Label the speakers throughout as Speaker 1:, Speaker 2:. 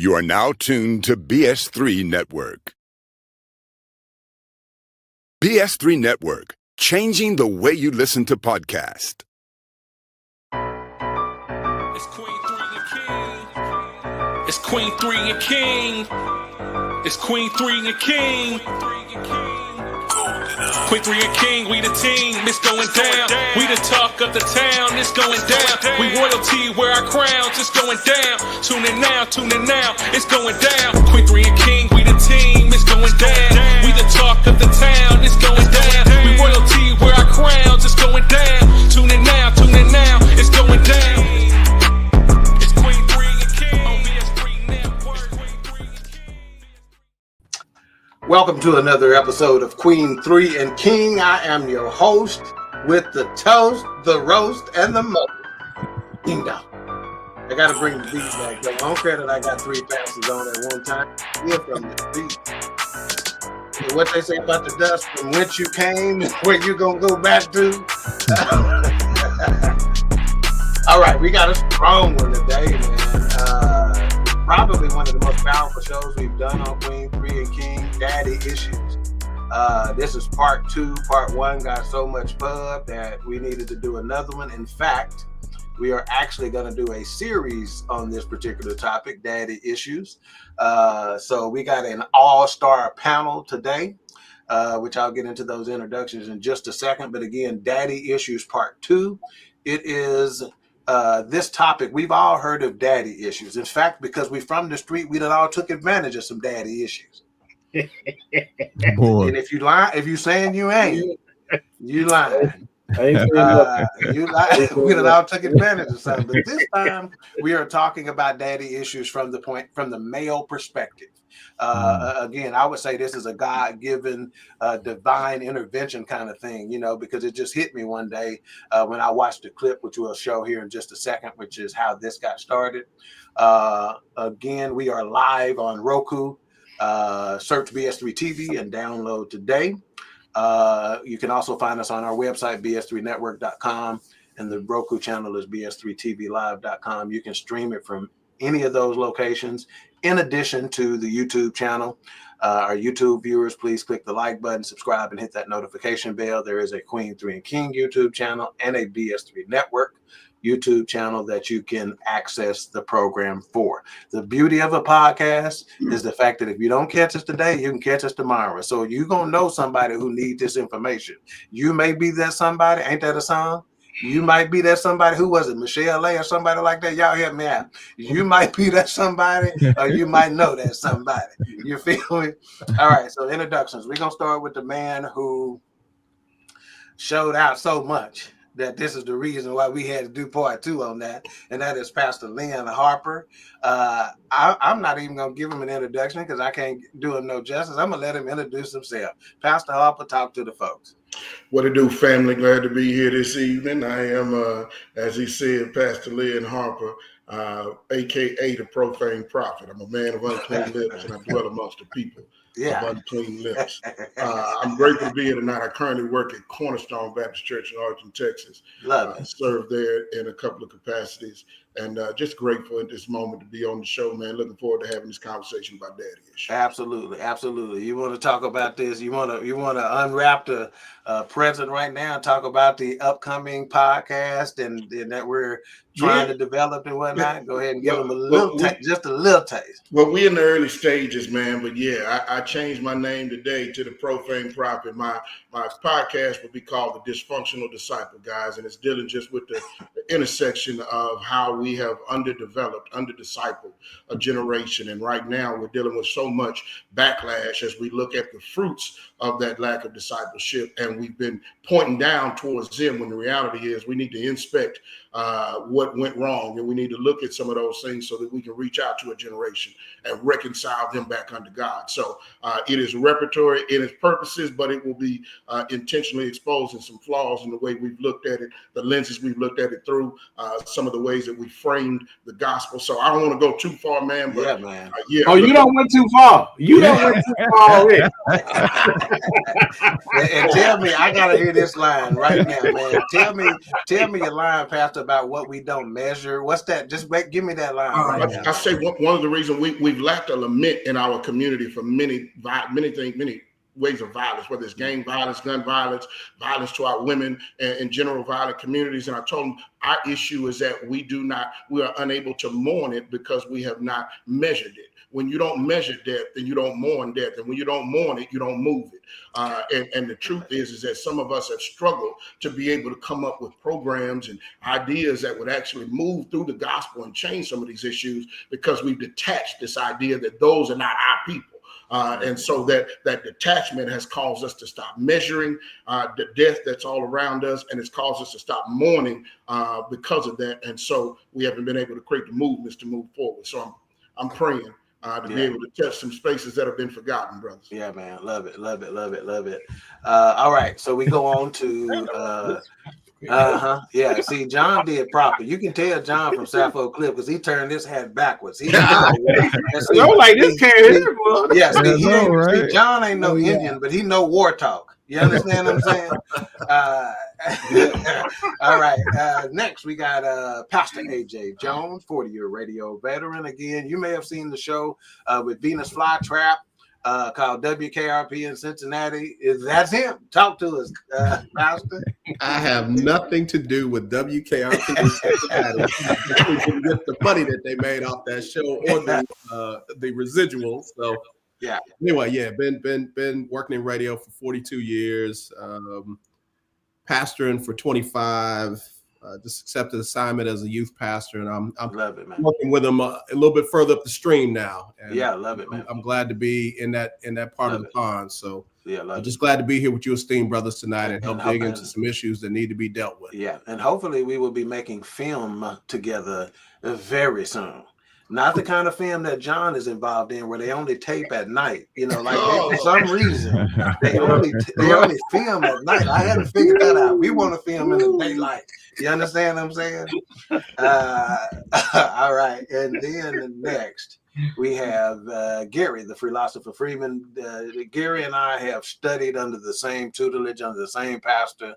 Speaker 1: You are now tuned to BS3 Network. BS3 Network, changing the way you listen to podcasts.
Speaker 2: It's Queen3 King. It's Queen3 King. It's Queen3 King. Queen3 King, we the team, it's going down. We the talk of the town, it's going down. We royalty, wear our crowns, it's going down. Tune in now, it's going down. Queen3 King, we the team, it's going down. We the talk of the town, it's going down. We royalty, wear our crowns, it's going down. Tune in now, it's going down. It's Queen3 King on BS3 Network.
Speaker 3: Welcome to another episode of Queen3 and King. I am your host with the toast, the roast, and the most. King Dawk. I gotta bring the beat back. I don't care that I got three passes on at one time. Hear from the beat. What they say about the dust from whence you came and where you gonna go back to. All right, we got a strong one today, man. Probably one of the most powerful shows we've done on Queen3 and King, Daddy Issues. This is part 2. Part 1 got so much pub that we needed to do another one. In fact, we are actually going to do a series on this particular topic, Daddy Issues. So we got an all-star panel today, which I'll get into those introductions in just a second. But again, Daddy Issues Part 2. It is... this topic, we've all heard of daddy issues. In fact, because we from the street, we done all took advantage of some daddy issues. And if you lie, if you saying you ain't, you lying. You lie. We done all took advantage of something. But this time we are talking about daddy issues from the male perspective. Again, I would say this is a God-given divine intervention kind of thing, because it just hit me one day when I watched the clip, which we'll show here in just a second, which is how this got started. Again, we are live on Roku. Search BS3 TV and download today. You can also find us on our website, bs3network.com, and the Roku channel is bs3tvlive.com. You can stream it from any of those locations. In addition to the YouTube channel, our YouTube viewers, please click the like button, subscribe, and hit that notification bell. There is a Queen3 and King YouTube channel and a BS3 Network YouTube channel that you can access the program for. The beauty of a podcast is the fact that if you don't catch us today, you can catch us tomorrow. So you're going to know somebody who needs this information. You may be that somebody. Ain't that a song? You might be that somebody. Who was it? Michelle A or somebody like that? Y'all help me out. You might be that somebody, or you might know that somebody. You feel me? All right, so introductions. We're going to start with the man who showed out so much that this is the reason why we had to do part 2 on that, and that is Pastor Lynn Harper. I'm not even going to give him an introduction because I can't do him no justice. I'm going to let him introduce himself. Pastor Harper, talk to the folks.
Speaker 4: What it do, family? Glad to be here this evening. I am, as he said, Pastor Lynn Harper, a.k.a. the Profane Prophet. I'm a man of unclean lips, and I dwell amongst the people of unclean lips. I'm grateful to be here tonight. I currently work at Cornerstone Baptist Church in Arlington, Texas. I serve there in a couple of capacities, and just grateful at this moment to be on the show, man. Looking forward to having this conversation about daddy issues.
Speaker 3: Absolutely. You want to talk about this? You want to unwrap the present right now and talk about the upcoming podcast and that we're trying to develop and whatnot? Go ahead and give them just a little taste.
Speaker 4: Well, we're in the early stages, man. But yeah, I changed my name today to the Profane Prophet. My podcast will be called The Dysfunctional Disciple, guys, and it's dealing just with the intersection of how we have under-discipled a generation. And right now we're dealing with so much backlash as we look at the fruits of that lack of discipleship. And we've been pointing down towards them when the reality is we need to inspect what went wrong. And we need to look at some of those things so that we can reach out to a generation and reconcile them back unto God. So it is repertory in its purposes, but it will be intentionally exposing some flaws in the way we've looked at it, the lenses we've looked at it through. through some of the ways that we framed the gospel. So I don't want to go too far, man. But,
Speaker 3: yeah, man.
Speaker 5: Oh, you don't went too far. You don't went too far already.
Speaker 3: And tell me, I gotta hear this line right now, man. Tell me your line, Pastor, about what we don't measure. What's that? Just give me that line right now.
Speaker 4: I say one of the reasons we've lacked a lament in our community for many things, many ways of violence, whether it's gang violence, gun violence, violence to our women, and general violent communities. And I told them our issue is that we are unable to mourn it because we have not measured it. When you don't measure death, then you don't mourn death. And when you don't mourn it, you don't move it. And the truth is that some of us have struggled to be able to come up with programs and ideas that would actually move through the gospel and change some of these issues because we've detached this idea that those are not our people. And so that detachment has caused us to stop measuring the death that's all around us, and it's caused us to stop mourning because of that. And so we haven't been able to create the movements to move forward. So I'm praying to be able to touch some spaces that have been forgotten, brothers.
Speaker 3: Yeah, man. Love it. All right. So we go on to yeah. See, John did proper. You can tell John from Sappho Cliff because he turned his hat backwards. He
Speaker 5: Yo, like this can't hear, bro.
Speaker 3: Yeah, see, John ain't no Indian, but he know war talk. You understand what I'm saying? All right. Next, we got Pastor AJ Jones, 40-year radio veteran. Again, you may have seen the show with Venus Flytrap called WKRP in Cincinnati. That's him. Talk to us, Pastor.
Speaker 6: I have nothing to do with WKRP in Cincinnati. Just the money that they made off that show or the residuals. So
Speaker 3: yeah.
Speaker 6: Anyway, yeah, been working in radio for 42 years, pastoring for 25. Just accepted assignment as a youth pastor, and I'm
Speaker 3: love it, man.
Speaker 6: Working with them a little bit further up the stream now. And
Speaker 3: yeah, love it, man.
Speaker 6: I'm glad to be in that part of the pond. So
Speaker 3: yeah,
Speaker 6: I'm just glad to be here with you esteemed brothers tonight and help dig into some issues that need to be dealt with.
Speaker 3: Yeah, and hopefully we will be making film together very soon. Not the kind of film that John is involved in, where they only tape at night. You know, like for some reason they only film at night. I hadn't figured that out. We want to film in the daylight. You understand what I'm saying? All right, and then next we have Gary, the Freelosopher Freeman. Gary and I have studied under the same tutelage, under the same pastor.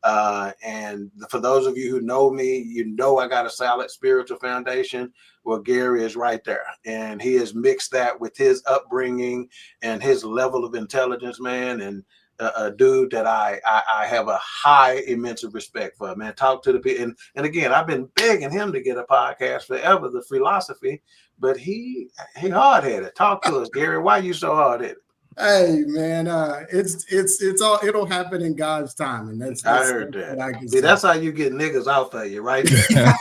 Speaker 3: And for those of you who know me, you know I got a solid spiritual foundation. Well, Gary is right there. And he has mixed that with his upbringing and his level of intelligence, man. And a dude that I have a high, immense respect for, man. Talk to the people. And again, I've been begging him to get a podcast forever, The Freelosophy, but he hard-headed. Talk to us, Gary. Why you so hard-headed?
Speaker 7: Hey, man, it's all, it'll happen in God's time. And that's
Speaker 3: I heard that. See, that's how you get niggas out of you, right there.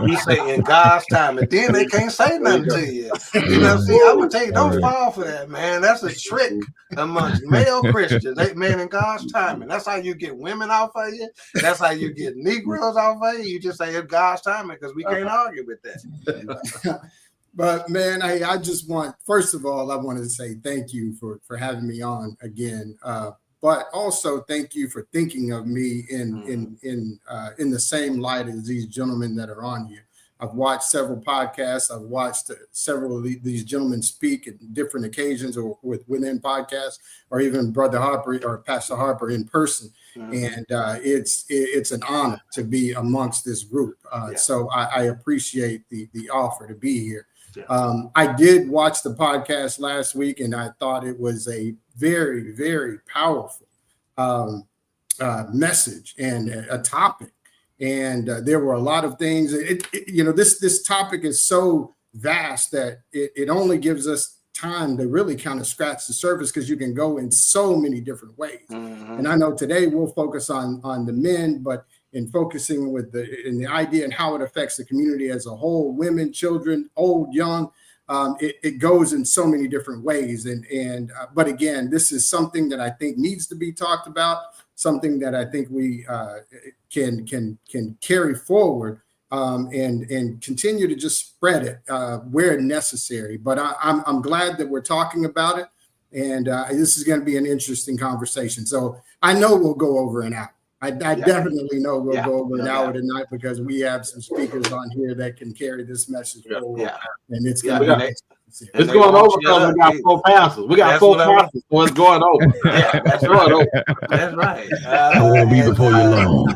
Speaker 3: You say in God's time, and then they can't say nothing to you. You know, see, I would tell you, don't fall for that, man. That's a trick amongst male Christians. Man, in God's time, and that's how you get women off of you. That's how you get Negroes off of you. You just say it's God's time because we can't argue with that.
Speaker 7: But man, I just want, first of all, I wanted to say thank you for having me on again. But also thank you for thinking of me in the same light as these gentlemen that are on here. I've watched several podcasts. I've watched several of these gentlemen speak at different occasions or within podcasts, or even Brother Harper or Pastor Harper in person. And it's an honor to be amongst this group. So I appreciate the offer to be here. I did watch the podcast last week, and I thought it was a very, very powerful message and a topic. And there were a lot of things. This topic is so vast that it only gives us time to really kind of scratch the surface, because you can go in so many different ways. And I know today we'll focus on the men, but in focusing in the idea and how it affects the community as a whole, women, children, old, young, it goes in so many different ways. But again, this is something that I think needs to be talked about, something that I think we can carry forward and continue to just spread it where necessary. But I'm glad that we're talking about it, and this is going to be an interesting conversation. So I know we'll go over an hour. I definitely know we'll go over an hour tonight because we have some speakers on here that can carry this message forward. And it's going to be
Speaker 5: it's going over because we got 4 pastors. We got 4 pastors, so it's going over.
Speaker 3: That's right. That's right.
Speaker 8: I won't be before you long.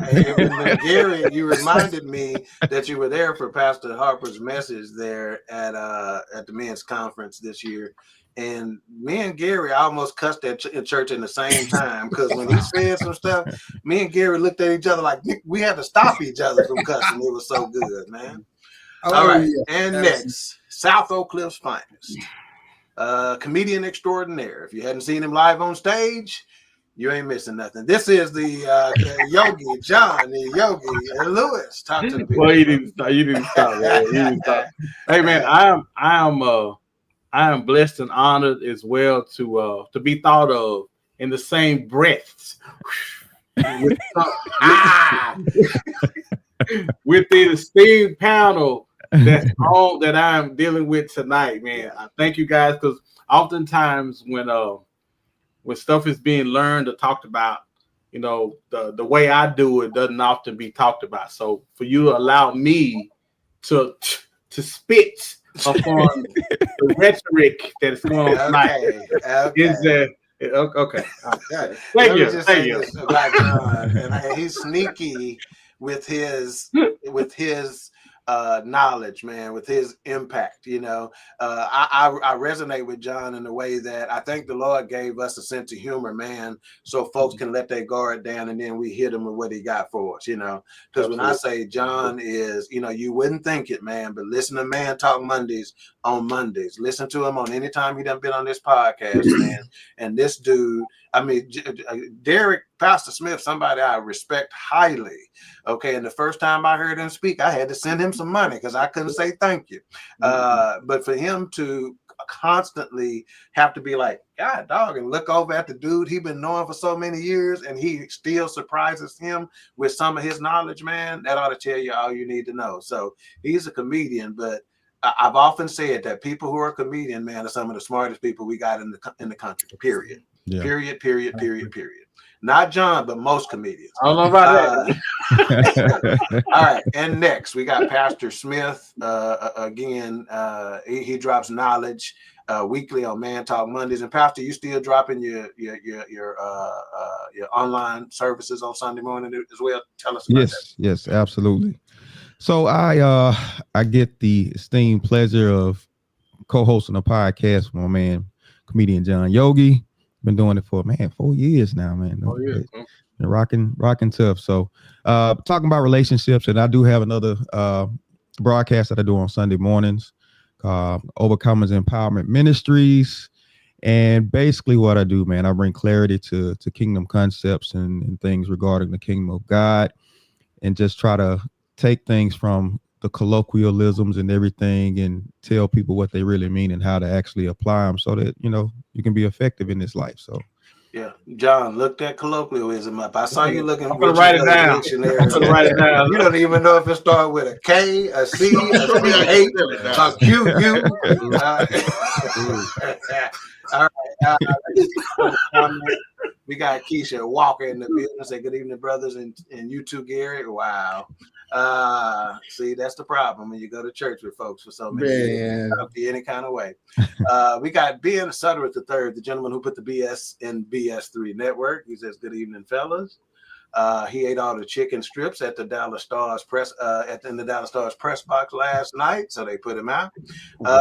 Speaker 3: Gary, you reminded me that you were there for Pastor Harper's message there at the men's conference this year. And me and Gary almost cussed at church in the same time because when he said some stuff, me and Gary looked at each other like we had to stop each other from cussing. It was so good, man. All right. And next, South Oak Cliff's finest. Comedian extraordinaire. If you hadn't seen him live on stage, you ain't missing nothing. This is the Yogi, John, the Yogi, and Lewis. Talk to the people.
Speaker 5: Well, you didn't stop. You didn't stop, man. You didn't stop. Hey, man, I am blessed and honored as well to be thought of in the same breath with the esteemed panel that's all that I'm dealing with tonight, man. I thank you guys because oftentimes when stuff is being learned or talked about, you know, the way I do it doesn't often be talked about. So for you to allow me to spit upon the rhetoric that is going on tonight is okay. Thank you.
Speaker 3: And he's sneaky with his knowledge, man, with his impact. You know, I resonate with John in the way that I think the Lord gave us a sense of humor, man, so folks can let their guard down and then we hit him with what he got for us, you know. Because when I say John is, you know, you wouldn't think it, man, but listen to Man Talk Mondays on Mondays. Listen to him on any time he done been on this podcast, man. And this dude, I mean, Derrick, Pastor Smith, somebody I respect highly. Okay, and the first time I heard him speak, I had to send him some money because I couldn't say thank you. But for him to constantly have to be like, God, dog, and look over at the dude he been knowing for so many years, and he still surprises him with some of his knowledge, man, that ought to tell you all you need to know. So he's a comedian, but I've often said that people who are comedian, man, are some of the smartest people we got in the country, period. Yeah. Period. Not John, but most comedians.
Speaker 5: I don't know about
Speaker 3: that. All right, and next we got Pastor Smith. Again, he drops knowledge weekly on Man Talk Mondays. And Pastor, you still dropping your online services on Sunday morning as well? Tell us about that.
Speaker 8: Yes, absolutely. So I get the esteemed pleasure of co-hosting a podcast with my man, comedian John Yogi. Been doing it for 4 years now, man. 4 years. Been rocking tough. So talking about relationships, and I do have another broadcast that I do on Sunday mornings called Overcomers Empowerment Ministries. And basically what I do, man, I bring clarity to kingdom concepts and things regarding the kingdom of God, and just try to take things from the colloquialisms and everything and tell people what they really mean and how to actually apply them so that, you know, you can be effective in this life. So,
Speaker 3: yeah, John, look that colloquialism up. I saw you looking.
Speaker 5: I'm gonna write it down. I'm gonna write it down.
Speaker 3: You don't even know if it started with a K, a C, a H, a Q, U. All right. We got Keisha Walker in the building. Say good evening, brothers, and you too, Gary. Wow. See, that's the problem when you go to church with folks for so many years. It'll be any kind of way. We got Ben Suttereth III, the gentleman who put the BS in BS3 network. He says, good evening, fellas. He ate all the chicken strips at the Dallas Stars press in the Dallas Stars press box last night, so they put him out.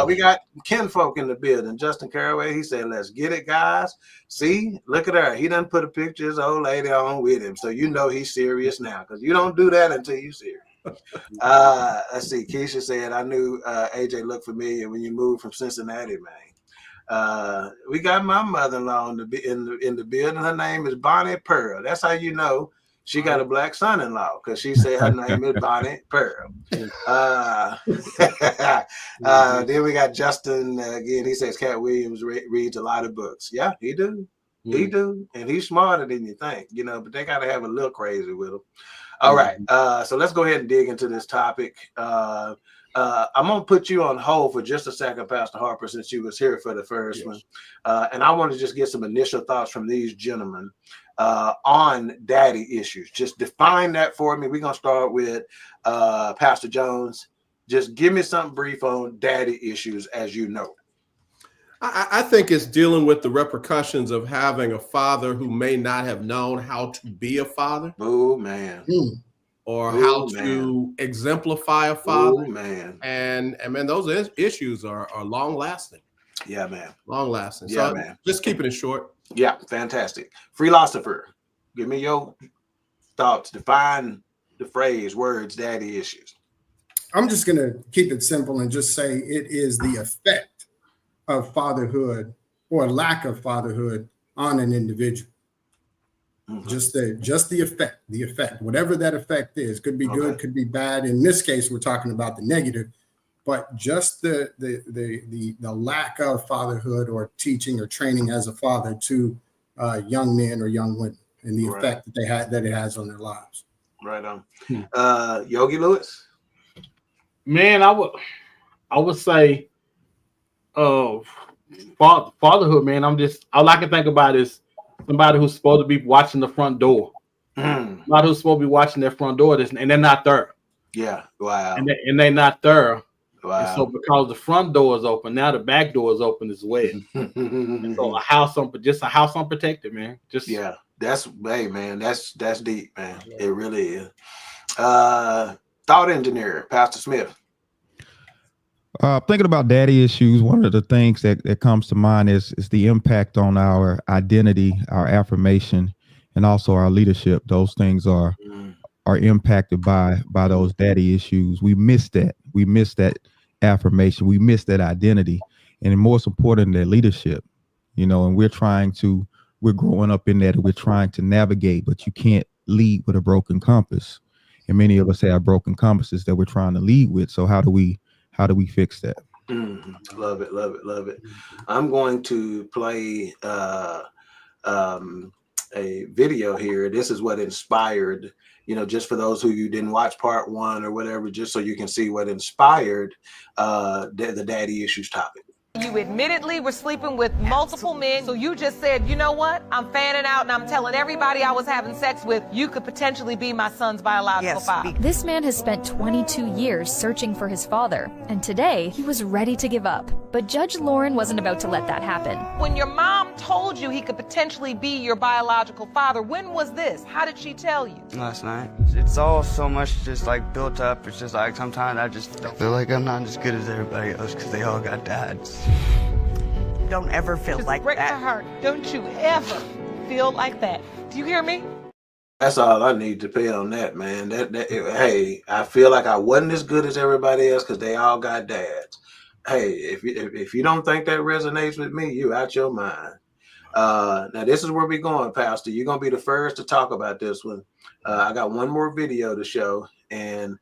Speaker 3: We got kinfolk in the building. Justin Caraway, he said, let's get it, guys. See, look at her. He done put a picture of his old lady on with him, so you know he's serious now, because you don't do that until you're serious. Let's see. Keisha said, I knew AJ looked familiar when you moved from Cincinnati, man. We got my mother-in-law in the building. Her name is Bonnie Pearl. That's how you know she got a black son-in-law, because she said her name is Bonnie Pearl. Then we got Justin again. He says Cat Williams reads a lot of books. Yeah, he do. He do. And he's smarter than you think, you know, but they got to have a little crazy with him. All right. So let's go ahead and dig into this topic. I'm going to put you on hold for just a second, Pastor Harper, since you was here for the first one. And I want to just get some initial thoughts from these gentlemen. on daddy issues. Just define that for me. We're going to start with Pastor Jones. Just give me something brief on daddy issues as you know.
Speaker 6: I think it's dealing with the repercussions of having a father who may not have known how to be a father.
Speaker 3: Oh, man.
Speaker 6: Or how to exemplify a father.
Speaker 3: Oh, man.
Speaker 6: And man, those issues are long lasting.
Speaker 3: Yeah, man.
Speaker 6: Long lasting.
Speaker 3: Yeah,
Speaker 6: so
Speaker 3: man.
Speaker 6: Just keeping it short.
Speaker 3: Yeah, fantastic. Freelosopher, give me your thoughts. Define the phrase, words, daddy issues.
Speaker 7: I'm just going to keep it simple and just say it is the effect of fatherhood or lack of fatherhood on an individual. Just the effect, whatever that effect is, could be good, could be bad. In this case, we're talking about the negative, but just the lack of fatherhood or teaching or training as a father to young men or young women, and the effect that it has on their lives.
Speaker 3: Right on. Yogi Lewis.
Speaker 5: Man, I would say fatherhood, man. All I can think about is somebody who's supposed to be watching the front door. Somebody who's supposed to be watching their front door, and they're not there.
Speaker 3: Yeah. Wow.
Speaker 5: And they're not there.
Speaker 3: Wow.
Speaker 5: And so because the front door is open, now the back door is open as well. So a house unprotected, man.
Speaker 3: That's deep, man. It really is. Thought engineer, Pastor Smith.
Speaker 8: Thinking about daddy issues, one of the things that comes to mind is the impact on our identity, our affirmation, and also our leadership. Those things are impacted by those daddy issues. We miss that. We miss that affirmation. We miss that identity, and most important, that leadership. And we're growing up in that, and we're trying to navigate, but you can't lead with a broken compass. And many of us have broken compasses that we're trying to lead with. So how do we fix that?
Speaker 3: Love it, love it, love it. I'm going to play a video here. This is what inspired, just for those who you didn't watch part 1 or whatever, just so you can see what inspired the daddy issues topic.
Speaker 9: You admittedly were sleeping with multiple men, so you just said, you know what? I'm fanning out and I'm telling everybody I was having sex with, you could potentially be my son's biological father.
Speaker 10: This man has spent 22 years searching for his father, and today he was ready to give up. But Judge Lauren wasn't about to let that happen.
Speaker 9: When your mom told you he could potentially be your biological father, when was this? How did she tell you?
Speaker 11: Last night. It's all so much just like built up. It's just like sometimes I just don't feel like I'm not as good as everybody else because they all got dads.
Speaker 12: Don't ever feel
Speaker 9: just
Speaker 12: like
Speaker 9: break
Speaker 12: that.
Speaker 9: My heart. Don't you ever feel like that. Do you hear me?
Speaker 3: That's all I need to pay on that, man. Hey, I feel like I wasn't as good as everybody else because they all got dads. Hey, if you don't think that resonates with me, you out your mind. Now this is where we're going, Pastor. You're gonna be the first to talk about this one. I got one more video to show, and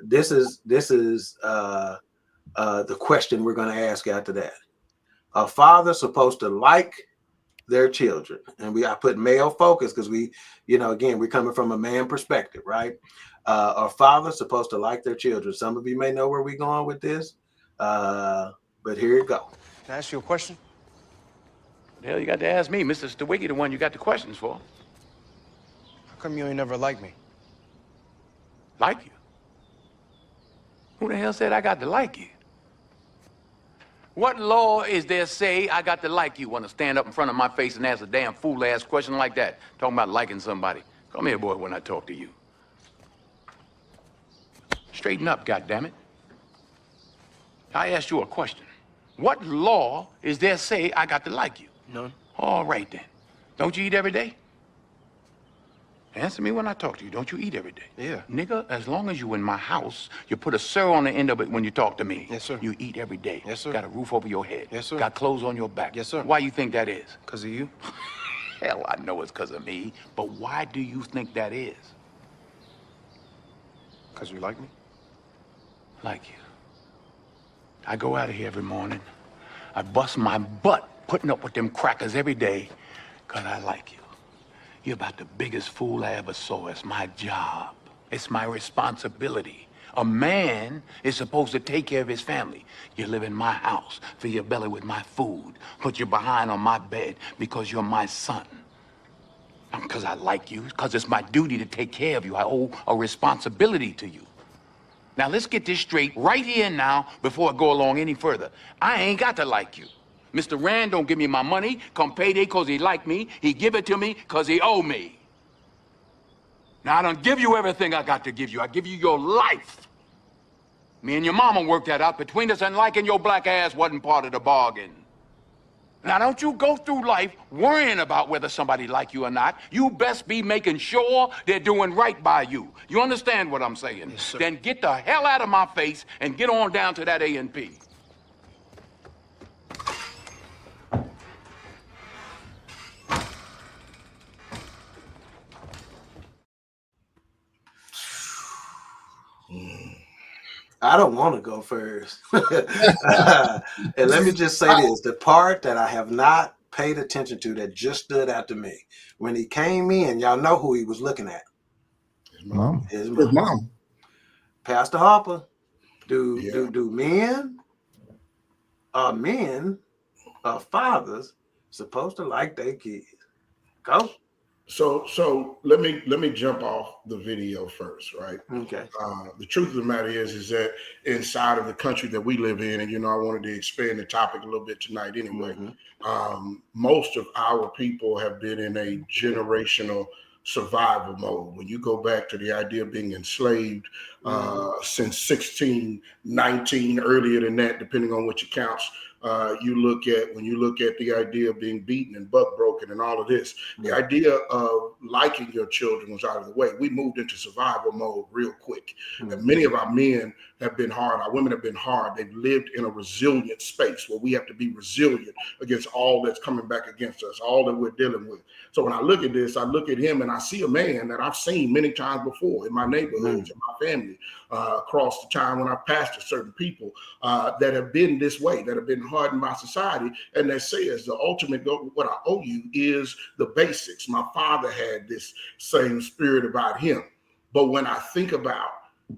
Speaker 3: this is the question we're gonna ask after that. A father supposed to like their children, and I put male focus because again, we're coming from a man perspective, right? A father supposed to like their children. Some of you may know where we're going with this, but here it go.
Speaker 13: Can I ask you a question? The hell you got to ask me, Mr. Stewicki, the one you got the questions for. How come you ain't never liked me? Like you? Who the hell said I got to like you? What law is there say I got to like you? Want to stand up in front of my face and ask a damn fool-ass question like that? Talking about liking somebody. Come here, boy, when I talk to you. Straighten up, goddammit. I asked you a question. What law is there say I got to like you? None. All right, then. Don't you eat every day? Answer me when I talk to you. Don't you eat every day? Yeah. Nigga, as long as you in my house, you put a sir on the end of it when you talk to me. Yes, sir. You eat every day. Yes, sir. Got a roof over your head. Yes, sir. Got clothes on your back. Yes, sir. Why you think that is? Because of you. Hell, I know it's because of me. But why do you think that is? Because you like me? Like you. I go out of here every morning. I bust my butt putting up with them crackers every day because I like you. You're about the biggest fool I ever saw. It's my job. It's my responsibility. A man is supposed to take care of his family. You live in my house, fill your belly with my food, put your behind on my bed because you're my son. Because I like you, because it's my duty to take care of you. I owe a responsibility to you. Now, let's get this straight right here and now before I go along any further. I ain't got to like you. Mr. Rand don't give me my money come payday because he like me. He give it to me because he owe me. Now, I don't give you everything I got to give you. I give you your life. Me and your mama worked that out between us, and liking your black ass wasn't part of the bargain. Now, don't you go through life worrying about whether somebody like you or not. You best be making sure they're doing right by you. You understand what I'm saying? Yes, sir. Then get the hell out of my face and get on down to that A&P.
Speaker 3: I don't want to go first. And let me just say this, the part that I have not paid attention to that just stood out to me. When he came in, y'all know who he was looking at.
Speaker 8: His mom.
Speaker 3: His mom. Pastor Harper, do men or fathers supposed to like their kids? Go.
Speaker 4: So let me jump off the video first, right?
Speaker 3: Okay.
Speaker 4: The truth of the matter is that inside of the country that we live in, and I wanted to expand the topic a little bit tonight anyway. Most of our people have been in a generational survival mode. When you go back to the idea of being enslaved since 1619, earlier than that, depending on which accounts you look at, when you look at the idea of being beaten and butt broken and all of this, the idea of liking your children was out of the way. We moved into survival mode real quick. And many of our men have been hard. Our women have been hard. They've lived in a resilient space where we have to be resilient against all that's coming back against us, all that we're dealing with. So when I look at this, I look at him and I see a man that I've seen many times before in my neighborhoods, in my family, across the time when I pastored certain people that have been this way, that have been hardened by society, and that says the ultimate goal, what I owe you is the basics. My father had this same spirit about him. But when I think about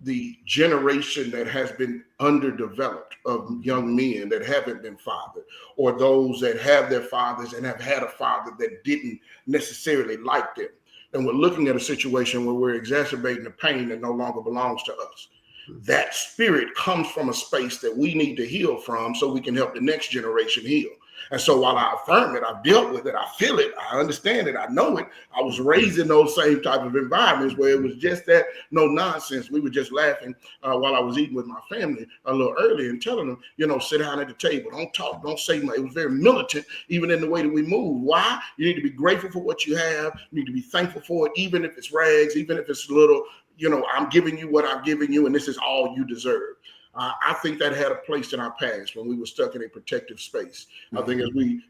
Speaker 4: the generation that has been underdeveloped of young men that haven't been fathered, or those that have their fathers and have had a father that didn't necessarily like them, and we're looking at a situation where we're exacerbating the pain that no longer belongs to us. That spirit comes from a space that we need to heal from so we can help the next generation heal. And so while I affirm it, I've dealt with it, I feel it, I understand it, I know it. I was raised in those same type of environments where it was just that no nonsense. We were just laughing while I was eating with my family a little earlier and telling them, sit down at the table, don't talk, don't say much. It was very militant, even in the way that we move. Why? You need to be grateful for what you have. You need to be thankful for it, even if it's rags, even if it's little. I'm giving you what I'm giving you, and this is all you deserve. I think that had a place in our past when we were stuck in a protective space. I think as we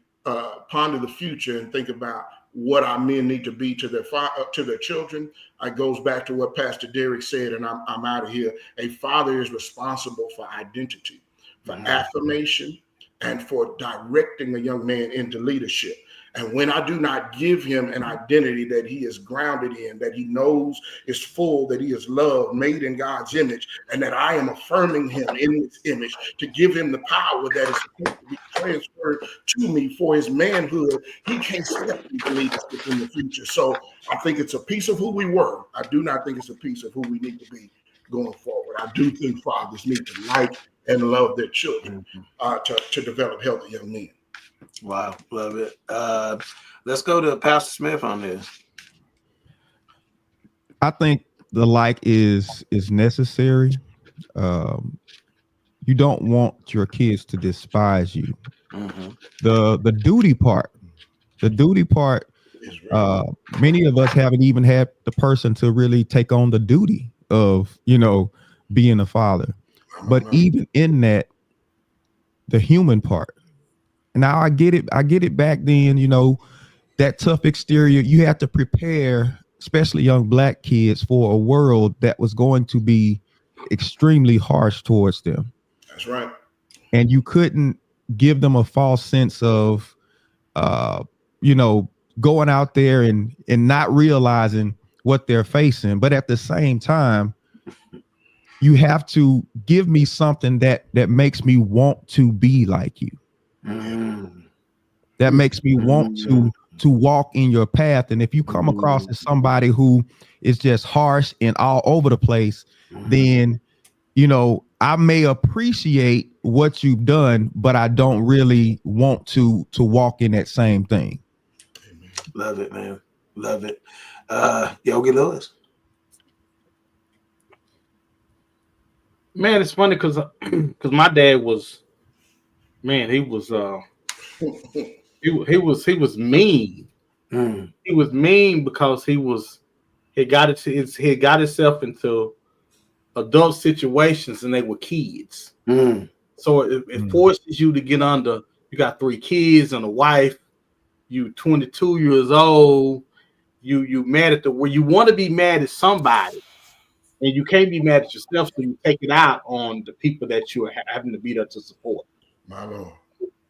Speaker 4: ponder the future and think about what our men need to be to their children, it goes back to what Pastor Derrick said, and I'm out of here. A father is responsible for identity, for affirmation, and for directing a young man into leadership. And when I do not give him an identity that he is grounded in, that he knows is full, that he is loved, made in God's image, and that I am affirming him in this image to give him the power that is supposed to be transferred to me for his manhood, he can't step into leadership in the future. So I think it's a piece of who we were. I do not think it's a piece of who we need to be going forward. I do think fathers need to like and love their children to develop healthy young men.
Speaker 3: Wow, love it. Let's go to Pastor Smith on this.
Speaker 8: I think the like is necessary. You don't want your kids to despise you. The duty part, many of us haven't even had the person to really take on the duty of, being a father. But even in that, the human part. Now I get it back then, that tough exterior, you have to prepare, especially young Black kids, for a world that was going to be extremely harsh towards them.
Speaker 4: That's right.
Speaker 8: And you couldn't give them a false sense of, going out there and not realizing what they're facing. But at the same time, you have to give me something that makes me want to be like you. That makes me want to to walk in your path. And if you come across as somebody who is just harsh and all over the place, then, you know, I may appreciate what you've done, but I don't really want to walk in that same thing.
Speaker 3: Love it, man. Love it. Yogi Lewis.
Speaker 5: Man, it's funny because my dad was, man, he was mean. He was mean because he got himself into adult situations and they were kids. So it forces you to get under. You got 3 kids and a wife. You 22 years old. You mad at where you want to be mad at somebody, and you can't be mad at yourself, so you take it out on the people that you are having to be there to support.
Speaker 4: My Lord.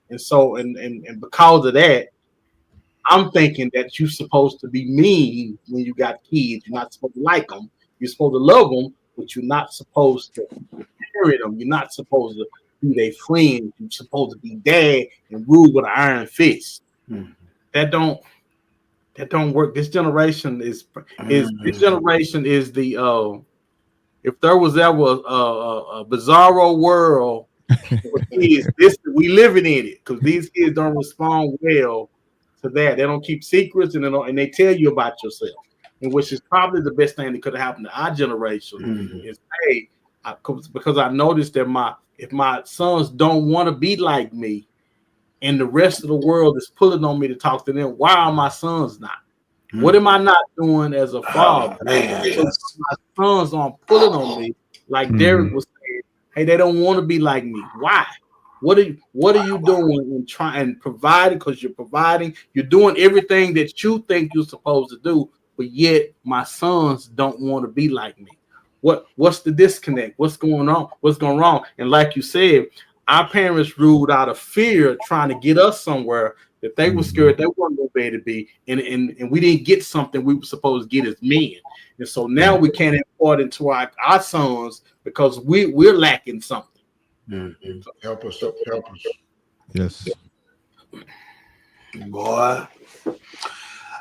Speaker 5: And so, and because of that, I'm thinking that you're supposed to be mean when you got kids. You're not supposed to like them. You're supposed to love them, but you're not supposed to marry them. You're not supposed to be their friend. You're supposed to be dad and rule with an iron fist. That don't work. This generation is the if there was ever a bizarro world for kids, we living in it, because these kids don't respond well to that. They don't keep secrets, and they tell you about yourself, and which is probably the best thing that could have happened to our generation. Is hey, because I noticed that if my sons don't want to be like me, and the rest of the world is pulling on me to talk to them, why are my sons not? What am I not doing as a father? My sons aren't pulling on me, like Derrick was saying. Hey, they don't want to be like me. Why? What are you doing and trying to provide? Because you're providing, you're doing everything that you think you're supposed to do, but yet my sons don't want to be like me. What's the disconnect? What's going on? What's going wrong? And like you said, our parents ruled out of fear, trying to get us somewhere that they were scared they weren't going to be able to be, and we didn't get something we were supposed to get as men. And so now we can't import into our sons because we're lacking something.
Speaker 4: So help us.
Speaker 8: Yes.
Speaker 3: Boy.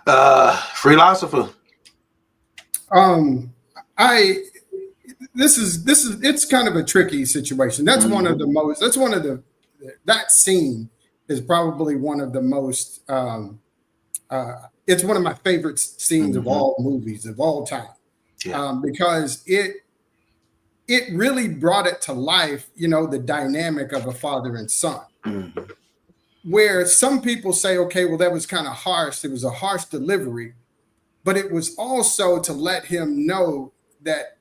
Speaker 3: Freelosopher.
Speaker 7: It's kind of a tricky situation. That scene is probably one of the most it's one of my favorite scenes of all movies of all time. Because it really brought it to life, you know, the dynamic of a father and son. Where some people say, okay, well, that was kind of harsh. It was a harsh delivery, but it was also to let him know that,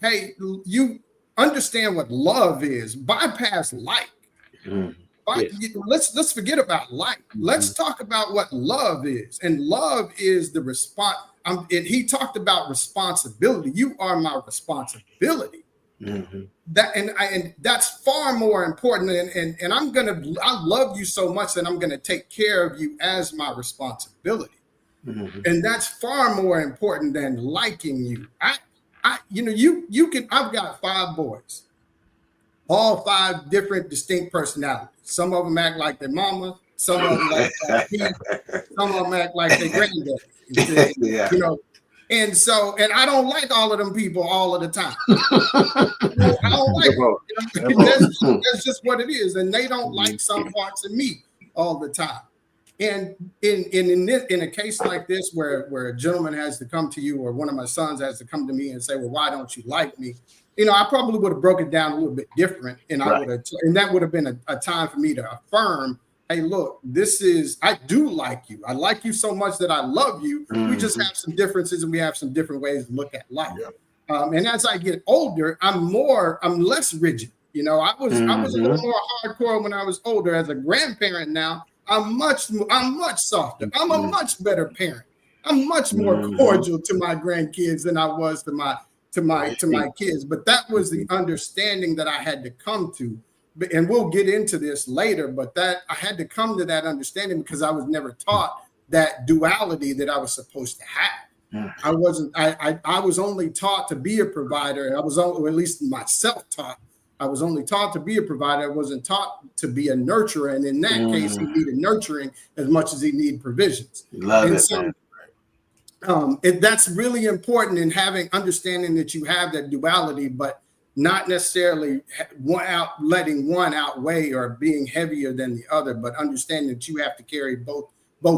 Speaker 7: hey, you understand what love is. Bypass like. Let's forget about like. Let's talk about what love is. And love is the response. He talked about responsibility. You are my responsibility. That and that's far more important. And I love you so much that I'm gonna take care of you as my responsibility. And that's far more important than liking you. I've got 5 boys, all 5 different distinct personalities. Some of them act like their mama, some of them act like me, some of them act like their granddaddy. You know, and I don't like all of them people all of the time. I don't like them. That's just what it is, and they don't like some parts of me all the time. And in a case like this, where a gentleman has to come to you, or one of my sons has to come to me and say, "Well, why don't you like me?" You know, I probably would have broken it down a little bit different, and that would have been a time for me to affirm, "Hey, look, I do like you. I like you so much that I love you. We just have some differences, and we have some different ways to look at life." And as I get older, I'm less rigid. You know, I was a little more hardcore when I was older. As a grandparent now, I'm much softer. I'm a much better parent. I'm much more cordial to my grandkids than I was to my kids. But that was the understanding that I had to come to. And we'll get into this later, but that I had to come to that understanding because I was never taught that duality that I was supposed to have. I wasn't. I was only taught to be a provider, and I was, or at least myself taught. I was only taught to be a provider. I wasn't taught to be a nurturer. And in that case, he needed nurturing as much as he needed provisions.
Speaker 3: Love it, man.
Speaker 7: That's really important in understanding that you have that duality, but not necessarily letting one outweigh or being heavier than the other, but understanding that you have to carry both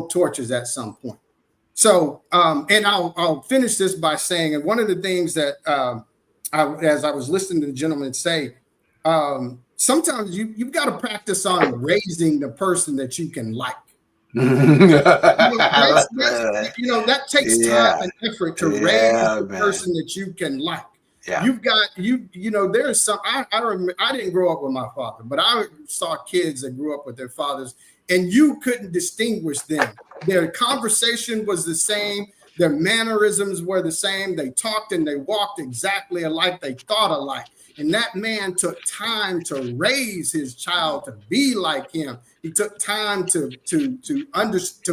Speaker 7: torches at some point. So, and I'll finish this by saying, and one of the things that as I was listening to the gentleman say, sometimes you've got to practice on raising the person that you can like. That takes time and effort to raise the person that you can like. Yeah. There's some, I remember, I didn't grow up with my father, but I saw kids that grew up with their fathers, and you couldn't distinguish them. Their conversation was the same. Their mannerisms were the same. They talked and they walked exactly alike. They thought alike. And that man took time to raise his child to be like him. He took time to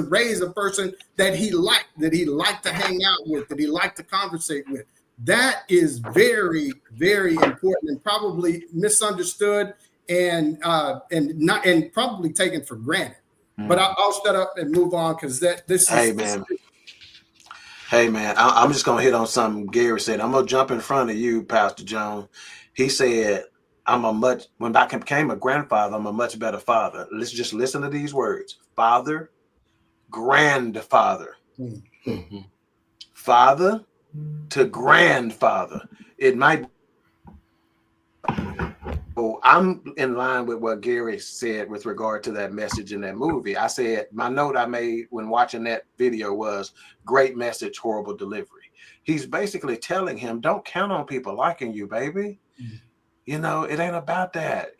Speaker 7: raise a person that he liked to hang out with, that he liked to conversate with. That is very, very important and probably misunderstood and probably taken for granted. But I'll shut up and move on because this is.
Speaker 3: Hey man, I'm just gonna hit on something Gary said. I'm gonna jump in front of you, Pastor Jones. He said, when I became a grandfather, I'm a much better father. Let's just listen to these words: father, grandfather, father to grandfather. It might. Oh, I'm in line with what Gary said with regard to that message in that movie. I said my note I made when watching that video was great message, horrible delivery. He's basically telling him, don't count on people liking you, baby. It ain't about that.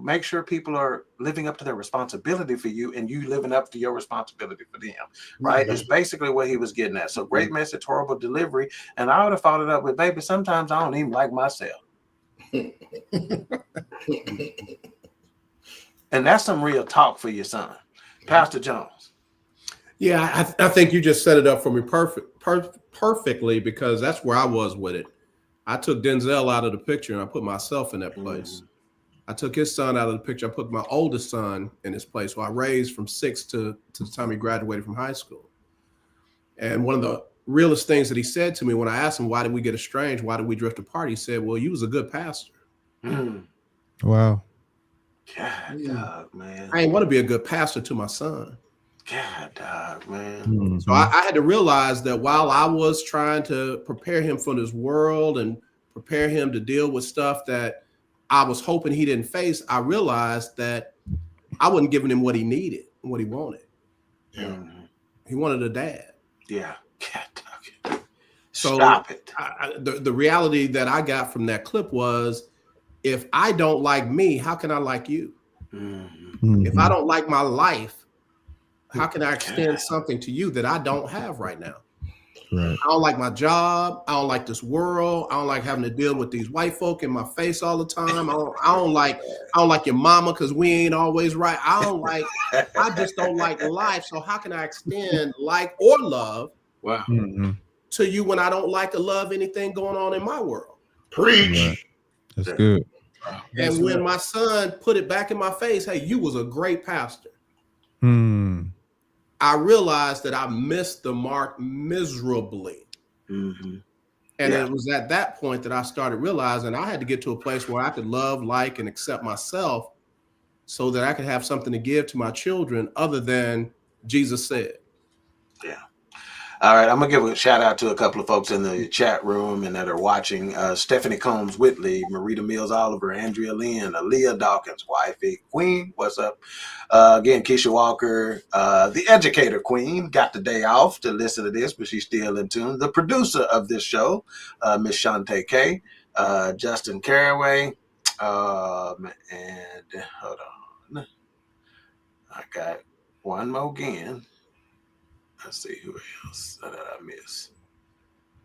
Speaker 3: Make sure people are living up to their responsibility for you and you living up to your responsibility for them, right? It's basically what he was getting at. So great message, horrible delivery. And I would have followed up with, baby, sometimes I don't even like myself. And that's some real talk for your son. Pastor Jones.
Speaker 6: Yeah, I think you just set it up for me perfectly because that's where I was with it. I took Denzel out of the picture and I put myself in that place. I took his son out of the picture. I put my oldest son in his place. So I raised from 6 to the time he graduated from high school. And one of the realest things that he said to me when I asked him, why did we get estranged? Why did we drift apart? He said, well, you was a good pastor.
Speaker 8: Wow.
Speaker 3: God, dog, man.
Speaker 6: I ain't want to be a good pastor to my son.
Speaker 3: God, dog, man.
Speaker 6: So I had to realize that while I was trying to prepare him for this world and prepare him to deal with stuff that I was hoping he didn't face, I realized that I wasn't giving him what he needed and what he wanted.
Speaker 3: Yeah.
Speaker 6: He wanted a dad.
Speaker 3: Yeah. God, dog.
Speaker 6: So
Speaker 3: stop it.
Speaker 6: The reality that I got from that clip was, if I don't like me, how can I like you? If I don't like my life, how can I extend something to you that I don't have right now?
Speaker 8: Right.
Speaker 6: I don't like my job. I don't like this world. I don't like having to deal with these white folk in my face all the time. I don't like your mama because we ain't always right. I just don't like life. So how can I extend like or love to you when I don't like or love anything going on in my world?
Speaker 4: Preach.
Speaker 8: Right. That's good.
Speaker 6: And when my son put it back in my face, hey, you was a great pastor. I realized that I missed the mark miserably. And it was at that point that I started realizing I had to get to a place where I could love, like, and accept myself so that I could have something to give to my children other than Jesus said.
Speaker 3: Yeah. All right, I'm going to give a shout out to a couple of folks in the chat room and that are watching. Stephanie Combs Whitley, Marita Mills Oliver, Andrea Lynn, Aaliyah Dawkins, wifey, Queen, what's up? Again, Keisha Walker, the educator Queen, got the day off to listen to this, but she's still in tune. The producer of this show, Miss Shantae K, Justin Caraway, and hold on. I got one more again. Let's see who else did I miss.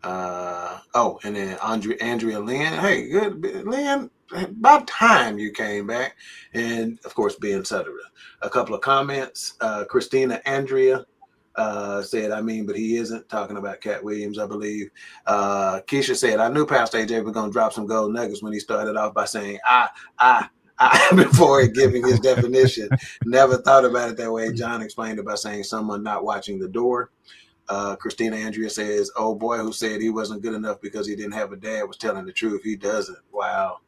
Speaker 3: And then Andrea Lynn. Hey, good Lynn. About time you came back, and of course, Ben Sutter. A couple of comments. Christina Andrea said, I mean, but he isn't, talking about Cat Williams, I believe. Keisha said, I knew Pastor AJ was going to drop some gold nuggets when he started off by saying, I, before giving his definition. Never thought about it that way. John explained it by saying someone not watching the door. Christina Andrea says, oh boy, who said he wasn't good enough because he didn't have a dad was telling the truth. He doesn't. Wow.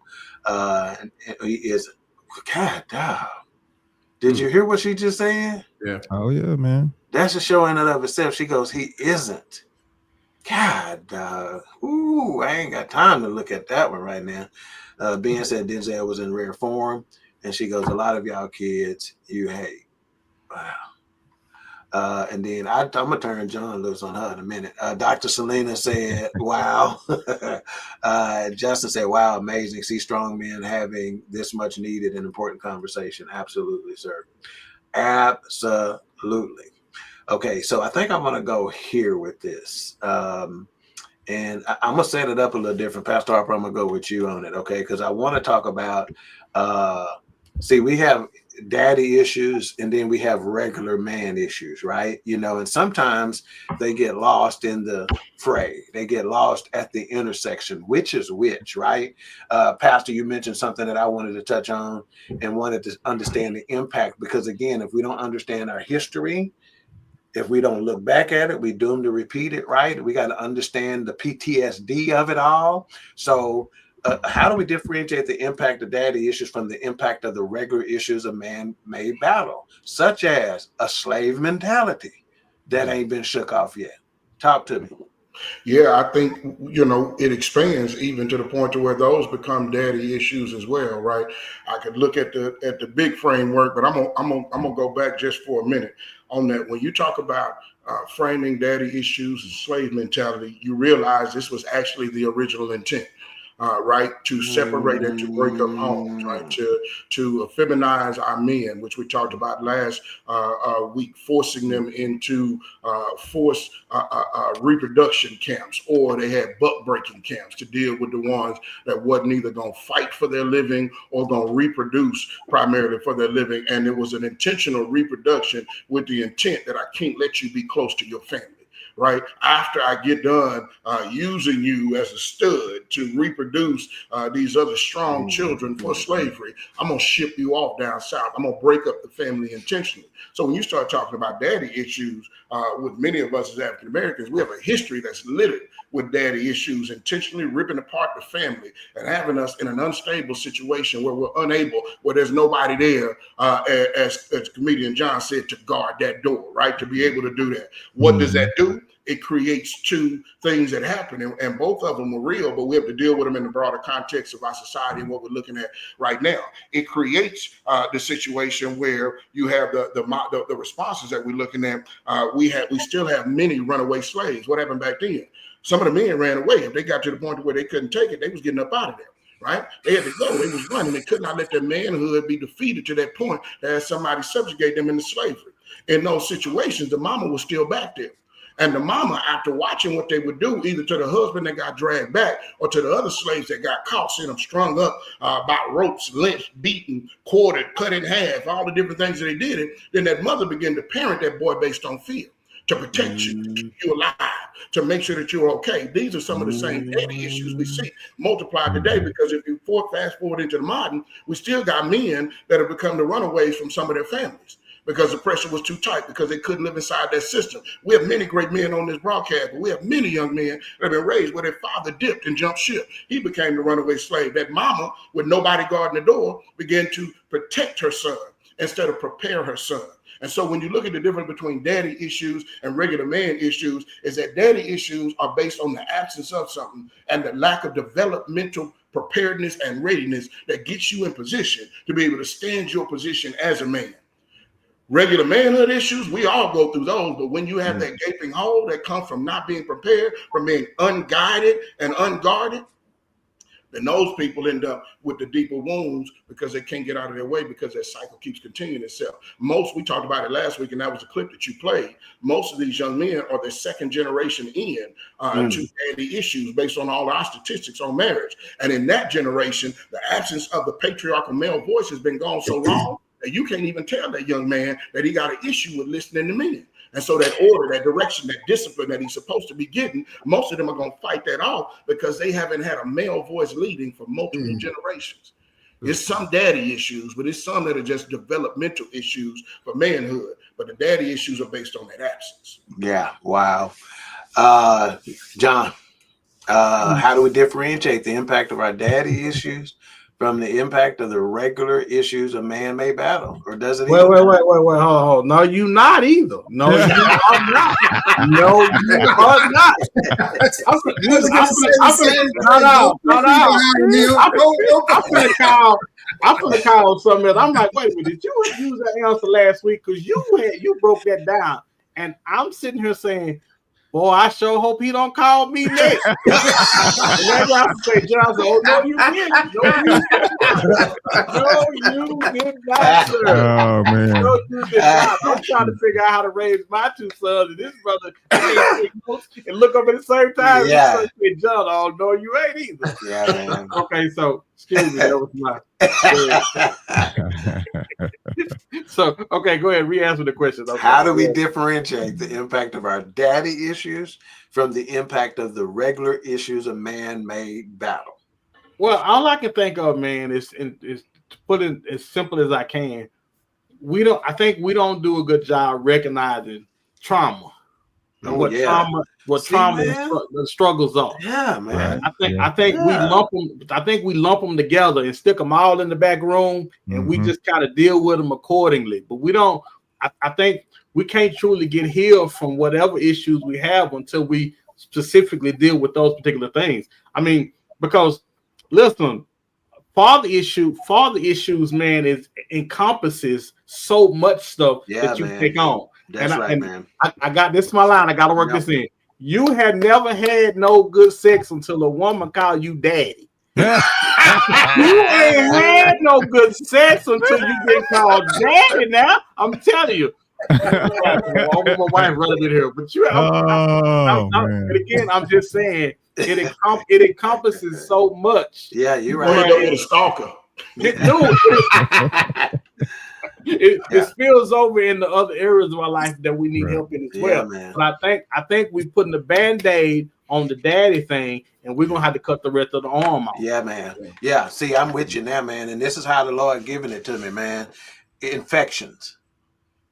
Speaker 3: And he isn't. God, dog. Did you hear what she just said?
Speaker 6: Yeah.
Speaker 8: Oh yeah, man.
Speaker 3: That's a show in and of itself. She goes, he isn't. God, dog. Ooh, I ain't got time to look at that one right now. Ben said Denzel was in rare form. And she goes, a lot of y'all kids you hate. Wow. And then I'm going to turn John loose on her in a minute. Dr. Selena said, wow. Justin said, wow, amazing. See strong men having this much needed and important conversation. Absolutely, sir. Absolutely. Okay, so I think I'm going to go here with this. And I'm going to set it up a little different. Pastor Harper, I'm going to go with you on it, okay? Because I want to talk about, see, we have daddy issues and then we have regular man issues, right? You know, and sometimes they get lost in the fray. They get lost at the intersection, which is which, right? Pastor, you mentioned something that I wanted to touch on and wanted to understand the impact, because again, if we don't understand our history, if we don't look back at it, we're doomed to repeat it, right? We got to understand the PTSD of it all. So how do we differentiate the impact of daddy issues from the impact of the regular issues of man-made battle, such as a slave mentality that ain't been shook off yet? Talk to me.
Speaker 4: Yeah, I think, you know, it expands even to the point to where those become daddy issues as well, right? I could look at the big framework, but I'm gonna go back just for a minute on that. When you talk about framing daddy issues and slave mentality, you realize this was actually the original intent. Right, to separate and to break up homes, right, to feminize our men, which we talked about last week, forcing them into forced reproduction camps, or they had buck breaking camps to deal with the ones that wasn't either going to fight for their living or going to reproduce primarily for their living. And it was an intentional reproduction with the intent that I can't let you be close to your family. Right after I get done using you as a stud to reproduce these other strong children for slavery, I'm gonna ship you off down south. I'm gonna break up the family intentionally. So when you start talking about daddy issues with many of us as African Americans, we have a history that's littered with daddy issues, intentionally ripping apart the family and having us in an unstable situation where we're unable, where there's nobody there, as comedian John said, to guard that door, right? To be able to do that. What does that do? It creates two things that happen, and both of them are real, but we have to deal with them in the broader context of our society and what we're looking at right now. It creates the situation where you have the responses that we're looking at. We still have many runaway slaves. What happened back then? Some of the men ran away. If they got to the point where they couldn't take it, they was getting up out of there. Right? They had to go. They was running. They could not let their manhood be defeated to that point that somebody subjugate them into slavery. In those situations, the mama was still back there. And the mama, after watching what they would do, either to the husband that got dragged back or to the other slaves that got caught, seeing them strung up by ropes, lynched, beaten, quartered, cut in half, all the different things that they did it, then that mother began to parent that boy based on fear, to protect you, to keep you alive, to make sure that you're okay. These are some of the same daddy issues we see multiplied today, because if you fast forward into the modern, we still got men that have become the runaways from some of their families, because the pressure was too tight, because they couldn't live inside that system. We have many great men on this broadcast, but we have many young men that have been raised where their father dipped and jumped ship. He became the runaway slave. That mama, with nobody guarding the door, began to protect her son instead of prepare her son. And so when you look at the difference between daddy issues and regular man issues, is that daddy issues are based on the absence of something and the lack of developmental preparedness and readiness that gets you in position to be able to stand your position as a man. Regular manhood issues, we all go through those, but when you have that gaping hole that comes from not being prepared, from being unguided and unguarded, then those people end up with the deeper wounds because they can't get out of their way, because that cycle keeps continuing itself. We talked about it last week, and that was a clip that you played. Most of these young men are the second generation in to daddy issues based on all our statistics on marriage. And in that generation, the absence of the patriarchal male voice has been gone so long that you can't even tell that young man that he got an issue with listening to men. And so that order, that direction, that discipline that he's supposed to be getting, most of them are going to fight that off because they haven't had a male voice leading for multiple generations. It's some daddy issues, but it's some that are just developmental issues for manhood. But the daddy issues are based on that absence.
Speaker 3: Yeah. Wow. John, how do we differentiate the impact of our daddy issues from the impact of the regular issues a man may battle? Or does it?
Speaker 5: Wait, hold on. No, you not either. No, you are not. No, you are not. I'm gonna call something else. I'm like, wait a minute, did you use that answer last week? Because you broke that down. And I'm sitting here saying, boy, I sure hope he don't call me next. And that's why I say, John, oh, no, you didn't. No, you did not, sir.
Speaker 8: Oh, man.
Speaker 5: No, you did not. I'm trying to figure out how to raise my two sons, and this brother and look up at the same time.
Speaker 3: Yeah.
Speaker 5: And say, John, oh, no, you ain't either.
Speaker 3: Yeah, man.
Speaker 5: Okay, so, excuse me, that was my... So, okay, go ahead, re-answer the question. Okay.
Speaker 3: How do we differentiate the impact of our daddy issues from the impact of the regular issues a man may battle?
Speaker 5: Well, all I can think of, man, is to put it as simple as I can. I think we don't do a good job recognizing trauma. What trauma the struggles are.
Speaker 3: Yeah, man.
Speaker 5: I think we lump them together and stick them all in the back room, and we just kind of deal with them accordingly. But we don't. I think we can't truly get healed from whatever issues we have until we specifically deal with those particular things. I mean, because listen, father issues, man, encompasses so much stuff that you take on.
Speaker 3: That's right, man.
Speaker 5: I got this. My line. I got to work this in. You had never had no good sex until a woman called you daddy. You ain't had no good sex until you get called daddy. Now I'm telling you. My wife running in here, but and again, I'm just saying it encompasses so much.
Speaker 3: Yeah, you're right.
Speaker 4: A stalker.
Speaker 5: It spills over in the other areas of our life that we need help in as well.
Speaker 3: Man.
Speaker 5: But I think we're putting the band-aid on the daddy thing, and we're gonna have to cut the rest of the arm off.
Speaker 3: Yeah, man. Yeah, see, I'm with you now, man. And this is how the Lord giving it to me, man. Infections.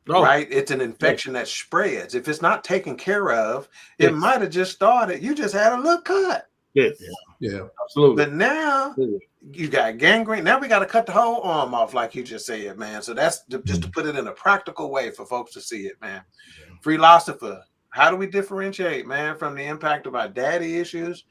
Speaker 3: Right? It's an infection that spreads. If it's not taken care of, it might have just started. You just had a little cut.
Speaker 5: Yes.
Speaker 6: Yeah.
Speaker 5: Absolutely.
Speaker 3: But now you got gangrene. Now we got to cut the whole arm off, like you just said, man. So that's just to put it in a practical way for folks to see it, man. Freelosopher, how do we differentiate, man, from the impact of our daddy issues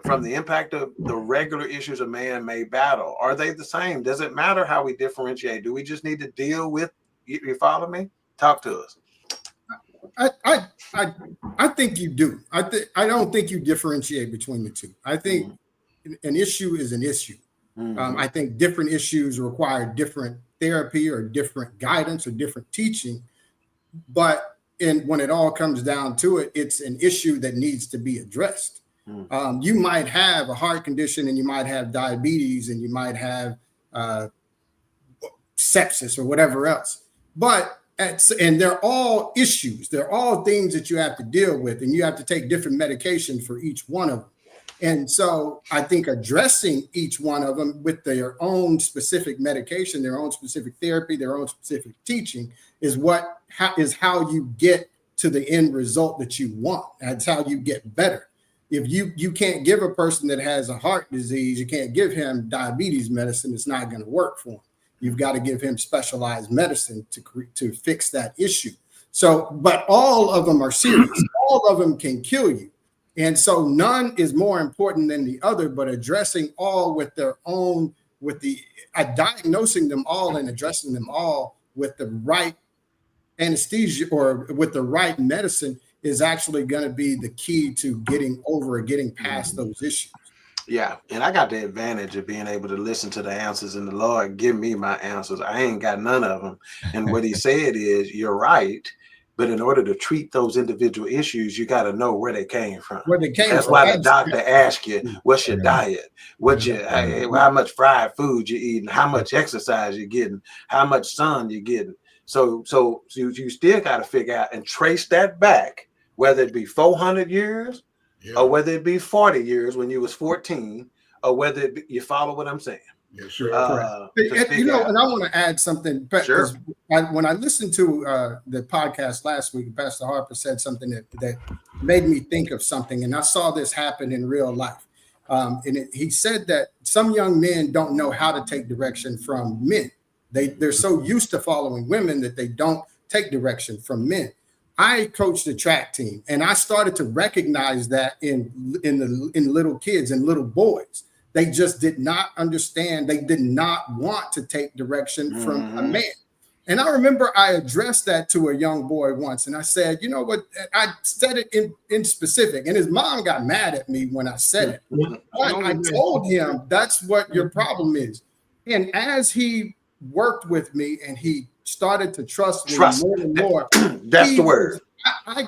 Speaker 3: from the impact of the regular issues a man may battle? Are they the same? Does it matter how we differentiate? Do we just need to deal with? You follow me? Talk to us.
Speaker 7: I think you do. I don't think you differentiate between the two. I think an issue is an issue. I think different issues require different therapy or different guidance or different teaching. But when it all comes down to it, it's an issue that needs to be addressed. You might have a heart condition, and you might have diabetes, and you might have sepsis or whatever else. And they're all issues. They're all things that you have to deal with, and you have to take different medication for each one of them. And so I think addressing each one of them with their own specific medication, their own specific therapy, their own specific teaching is how you get to the end result that you want. That's how you get better. If you can't give a person that has a heart disease, you can't give him diabetes medicine, it's not going to work for him. You've got to give him specialized medicine to fix that issue. So, but all of them are serious. All of them can kill you. And so none is more important than the other, but addressing all with their own, diagnosing them all and addressing them all with the right anesthesia or with the right medicine is actually going to be the key to getting past those issues.
Speaker 3: Yeah, and I got the advantage of being able to listen to the answers, and the Lord give me my answers. I ain't got none of them. And what he said is, you're right, but in order to treat those individual issues, you got to know where they came from. That's why the doctor asks you, what's your diet? How much fried food you eating? How much exercise you getting? How much sun you getting? So you still got to figure out and trace that back, whether it be 400 years or whether it be 40 years when you was 14, or whether it be, you follow what I'm saying.
Speaker 4: Yeah, sure.
Speaker 7: You know, and I want to add something. Because when I listened to the podcast last week, Pastor Harper said something that made me think of something, and I saw this happen in real life. He said that some young men don't know how to take direction from men. They're so used to following women that they don't take direction from men. I coached a track team, and I started to recognize that in little kids and little boys. They just did not understand. They did not want to take direction from a man. And I remember I addressed that to a young boy once, and I said, you know what? I said it in specific, and his mom got mad at me when I said it. I told him that's what your problem is. And as he worked with me and he started to trust me more and more,
Speaker 3: that's the word.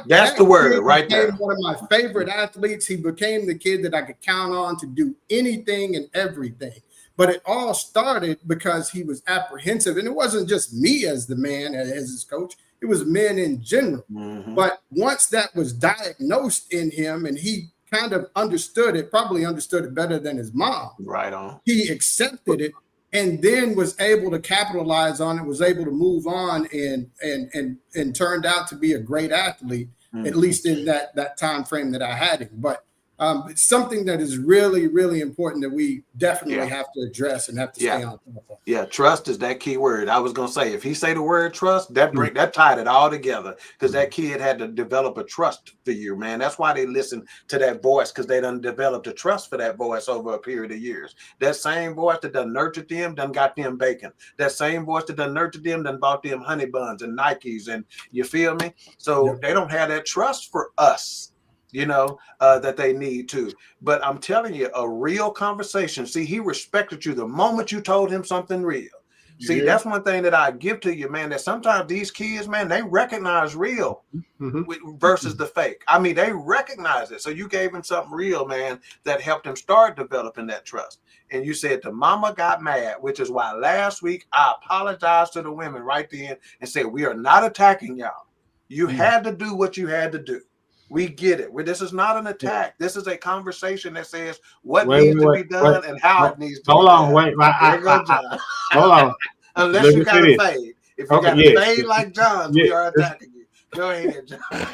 Speaker 3: That's the word right there.
Speaker 7: One of my favorite athletes. He became the kid that I could count on to do anything and everything. But it all started because he was apprehensive. And it wasn't just me as the man, as his coach. It was men in general. But once that was diagnosed in him and he kind of understood it, probably understood it better than his mom.
Speaker 3: Right on.
Speaker 7: He accepted it and then was able to capitalize on it, was able to move on and turned out to be a great athlete, at least in that time frame that I had him. But it's something that is really, really important that we definitely have to address and have to stay on top of.
Speaker 3: Yeah, trust is that key word. I was gonna say, if he say the word trust, that tied it all together, because that kid had to develop a trust for you, man. That's why they listen to that voice, because they done developed a trust for that voice over a period of years. That same voice that done nurtured them, done got them bacon. That same voice that done nurtured them, done bought them honey buns and Nikes, and you feel me? So they don't have that trust for us, you know, that they need to. But I'm telling you, a real conversation. See, he respected you the moment you told him something real. See, that's one thing that I give to you, man, that sometimes these kids, man, they recognize real versus the fake. I mean, they recognize it. So you gave him something real, man, that helped him start developing that trust. And you said the mama got mad, which is why last week I apologized to the women right then and said, we are not attacking y'all. You had to do what you had to do. We get it. This is not an attack. This is a conversation that says what needs to be done and how it needs to be done.
Speaker 5: Hold on.
Speaker 3: Unless you got to fade. If you got to fade like John, we are attacking you. Go ahead, John.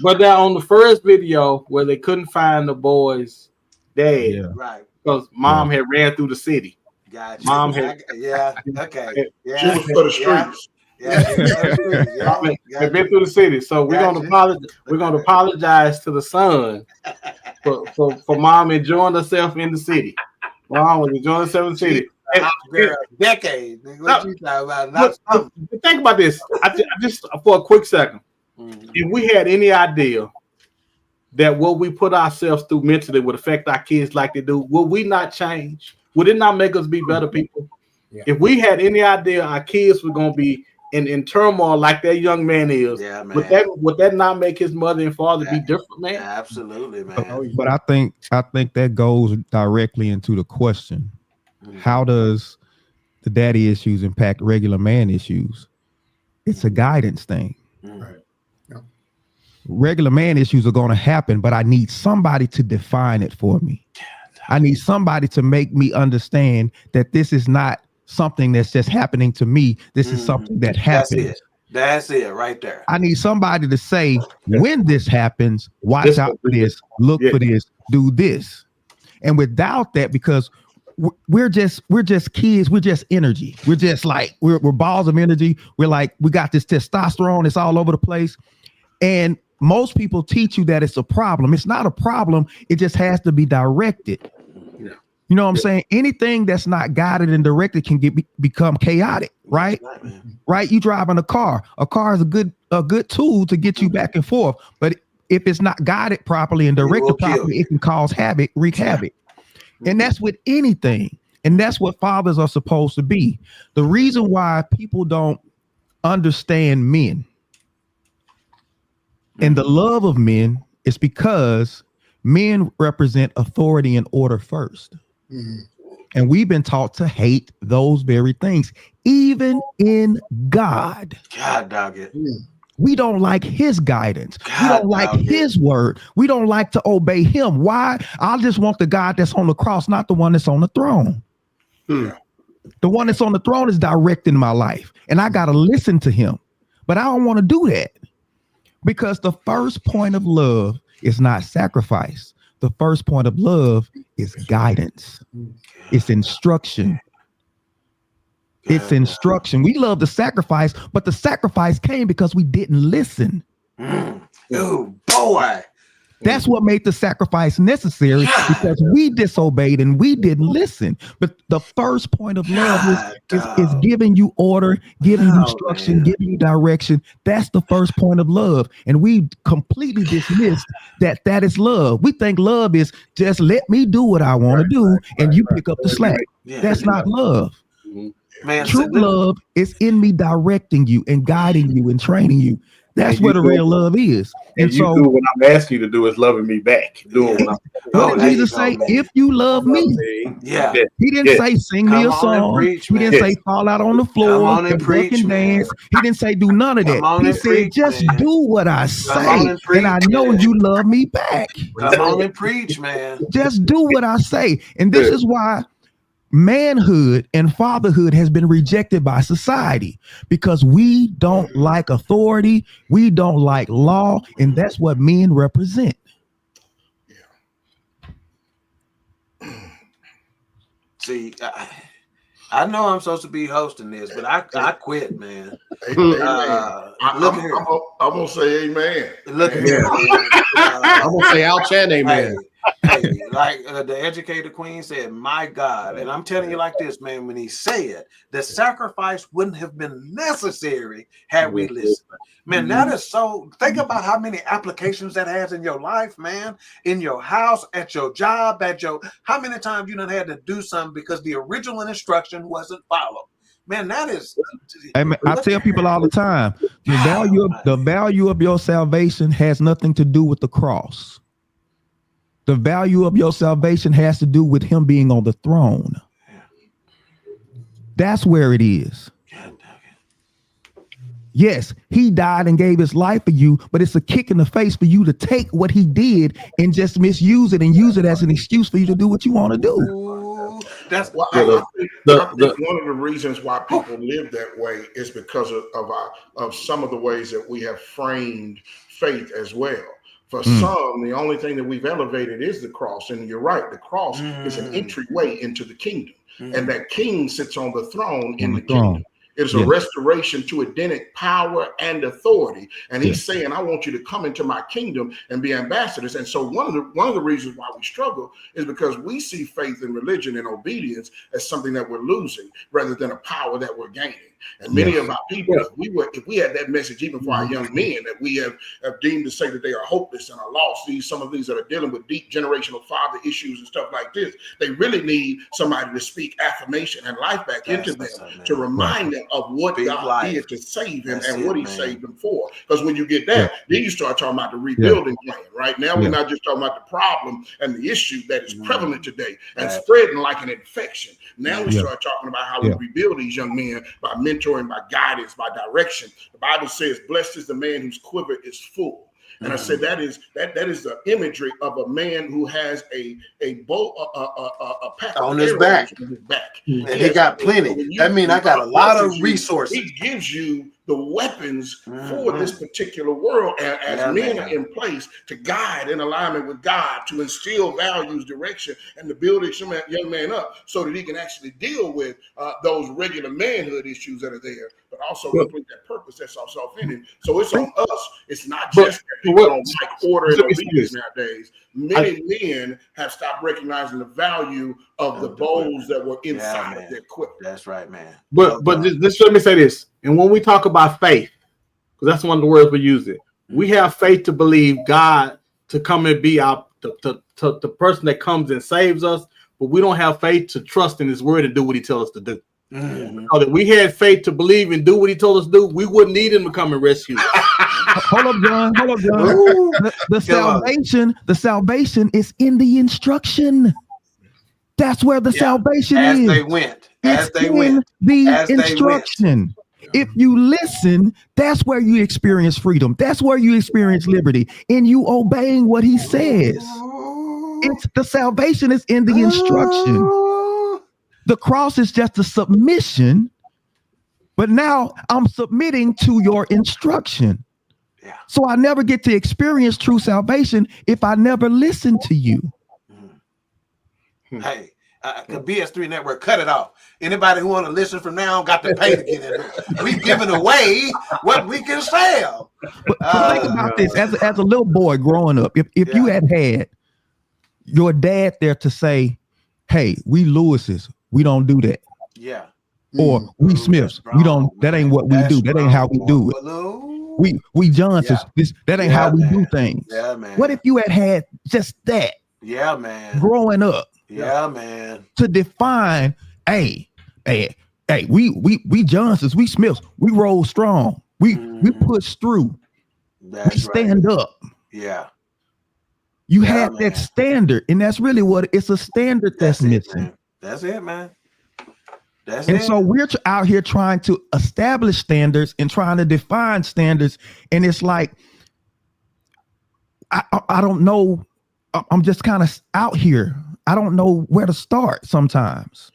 Speaker 5: But now on the first video where they couldn't find the boys' dad,
Speaker 3: right?
Speaker 5: Because mom had ran through the city.
Speaker 3: Gotcha.
Speaker 5: Mom had,
Speaker 3: okay.
Speaker 4: She was for the streets.
Speaker 5: They've been through the city, so we're gonna apologize. We're gonna apologize to the son for mom enjoying herself in the city. Mom was enjoying herself in the city.
Speaker 3: Decades. What you talking about?
Speaker 5: Think about this. I just for a quick second. If we had any idea that what we put ourselves through mentally would affect our kids like they do, would we not change? Would it not make us be better people? Yeah. If we had any idea our kids were going to be in turmoil like that young man is, man. Would that not make his mother and father be different, man?
Speaker 3: Absolutely, man.
Speaker 8: But I think that goes directly into the question: how does the daddy issues impact regular man issues? It's a guidance thing.
Speaker 7: Right. Yeah.
Speaker 8: Regular man issues are going to happen, but I need somebody to define it for me. I need somebody to make me understand that this is not something that's just happening to me. This is something that happens.
Speaker 3: That's it right there.
Speaker 8: I need somebody to say, when this happens, watch out for this, look for this, do this. And without that, because we're just kids, we're just energy. We're just like, we're balls of energy. We're like, we got this testosterone, it's all over the place. And most people teach you that it's a problem. It's not a problem. It just has to be directed. You know what I'm saying? Anything that's not guided and directed can become chaotic, right? Right? You driving a car. A car is a good tool to get you back and forth. But if it's not guided properly and directed properly, it can cause havoc, wreak havoc. And that's with anything. And that's what fathers are supposed to be. The reason why people don't understand men and the love of men is because men represent authority and order first. And we've been taught to hate those very things. even in God.
Speaker 3: God dog it.
Speaker 8: We don't like his guidance. We
Speaker 3: God
Speaker 8: don't like
Speaker 3: dog it.
Speaker 8: his word. We don't like to obey him. Why? I just want the God that's on the cross, not the one that's on the throne. The one that's on the throne is directing my life, and I got to listen to him. But I don't want to do that, because the first point of love is not sacrifice. The first point of love is guidance. It's instruction. It's instruction. We love the sacrifice, but the sacrifice came because we didn't listen.
Speaker 3: Oh boy.
Speaker 8: That's what made the sacrifice necessary, because we disobeyed and we didn't listen. But the first point of love is giving you order, giving you instruction, giving you direction. That's the first point of love. And we completely dismissed that is love. We think love is just let me do what I want to do and you pick up the slack. That's not love.
Speaker 3: Man,
Speaker 8: true love is in me directing you and guiding you and training you. That's where the real love is.
Speaker 5: And so you do what I'm asking you to do is loving me back. Doing
Speaker 8: what did Jesus say? If you love me, he didn't say sing me a song. He didn't say fall out on the floor and preach and dance. He didn't say do none of that. He said just do what I say, and I know you love me back.
Speaker 3: Come on and preach, man.
Speaker 8: Just do what I say, and this is why manhood and fatherhood has been rejected by society, because we don't like authority, we don't like law, and that's what men represent.
Speaker 3: See, I know I'm supposed to be hosting this, but I quit, man.
Speaker 4: Look here. I'm gonna say amen.
Speaker 3: Look here.
Speaker 6: I'm gonna say ouch and amen.
Speaker 3: Hey, like the educated queen said, my God. And I'm telling you like this, man, when he said the sacrifice wouldn't have been necessary had we listened. Man, that is so, think about how many applications that has in your life, man, in your house, at your job, how many times you done had to do something because the original instruction wasn't followed. Man, that is.
Speaker 8: I tell people all the time, the value of your salvation has nothing to do with the cross. The value of your salvation has to do with him being on the throne. That's where it is. Yes, he died and gave his life for you, but it's a kick in the face for you to take what he did and just misuse it and use it as an excuse for you to do what you want to do.
Speaker 4: That's why I think one of the reasons why people live that way is because of some of the ways that we have framed faith as well. For some, the only thing that we've elevated is the cross. And you're right, the cross is an entryway into the kingdom. And that king sits on the throne in the kingdom. It's a restoration to Edenic power and authority. And he's saying, I want you to come into my kingdom and be ambassadors. And so one of the reasons why we struggle is because we see faith and religion and obedience as something that we're losing rather than a power that we're gaining. And many of our people, if we had that message, even for our young men, that we have deemed to say that they are hopeless and are lost, some of these that are dealing with deep generational father issues and stuff like this, they really need somebody to speak affirmation and life back into them to remind them of what God did to save him and what he saved them for. Because when you get that, then you start talking about the rebuilding plan, right? Now we're not just talking about the problem and the issue that is prevalent today and spreading like an infection. Now we start talking about how we rebuild these young men by mentoring, by guidance, by direction. The Bible says, blessed is the man whose quiver is full. And I said that is the imagery of a man who has a bow, a pack
Speaker 3: on his back. And he got plenty. That means I got a lot of resources.
Speaker 4: He gives you the weapons for this particular world as men are in place to guide in alignment with God, to instill values, direction, and to build a young man up so that he can actually deal with those regular manhood issues that are there, but also complete that purpose that's also in him. So it's on us. It's not just that people don't like order and obedience nowadays. Many men have stopped recognizing the value of the bows that were inside of their quiver.
Speaker 3: That's right, man.
Speaker 5: But just let me say this. And when we talk about faith, because that's one of the words we use it, we have faith to believe God to come and be the person that comes and saves us, but we don't have faith to trust in his word and do what he tells us to do. Because if we had faith to believe and do what he told us to do, we wouldn't need him to come and rescue us.
Speaker 8: Hold up, John. The salvation is in the instruction. That's where the salvation
Speaker 3: as
Speaker 8: is.
Speaker 3: they went, as
Speaker 8: it's
Speaker 3: they
Speaker 8: in
Speaker 3: went,
Speaker 8: the
Speaker 3: as they went.
Speaker 8: instruction. If you listen, that's where you experience freedom. That's where you experience liberty, and you obeying what he says. It's the salvation is in the instruction. The cross is just a submission, but now I'm submitting to your instruction.
Speaker 3: Yeah.
Speaker 8: So I never get to experience true salvation if I never listen to you.
Speaker 3: Hey, BS3 Network, cut it off. Anybody who want to listen from now on got to pay to get in there. We've given away what we can sell.
Speaker 8: But think about this: as a little boy growing up, if you had your dad there to say, "Hey, we Lewises, we don't do that," or we Smiths, we don't. That ain't what we do. That ain't how we do it. We Johnsons, that ain't how we do things.
Speaker 3: Yeah, man.
Speaker 8: What if you had just that?
Speaker 3: Yeah, man.
Speaker 8: Growing up.
Speaker 3: Yeah, man.
Speaker 8: To define, hey, we Johnsons, we Smiths, we roll strong. We push through.
Speaker 3: That's
Speaker 8: we stand up.
Speaker 3: Yeah.
Speaker 8: You had that standard, and that's really what it's a standard that's missing.
Speaker 3: That's it, man.
Speaker 8: And so we're out here trying to establish standards and trying to define standards, and it's like I don't know. I'm just kind of out here. I don't know where to start sometimes.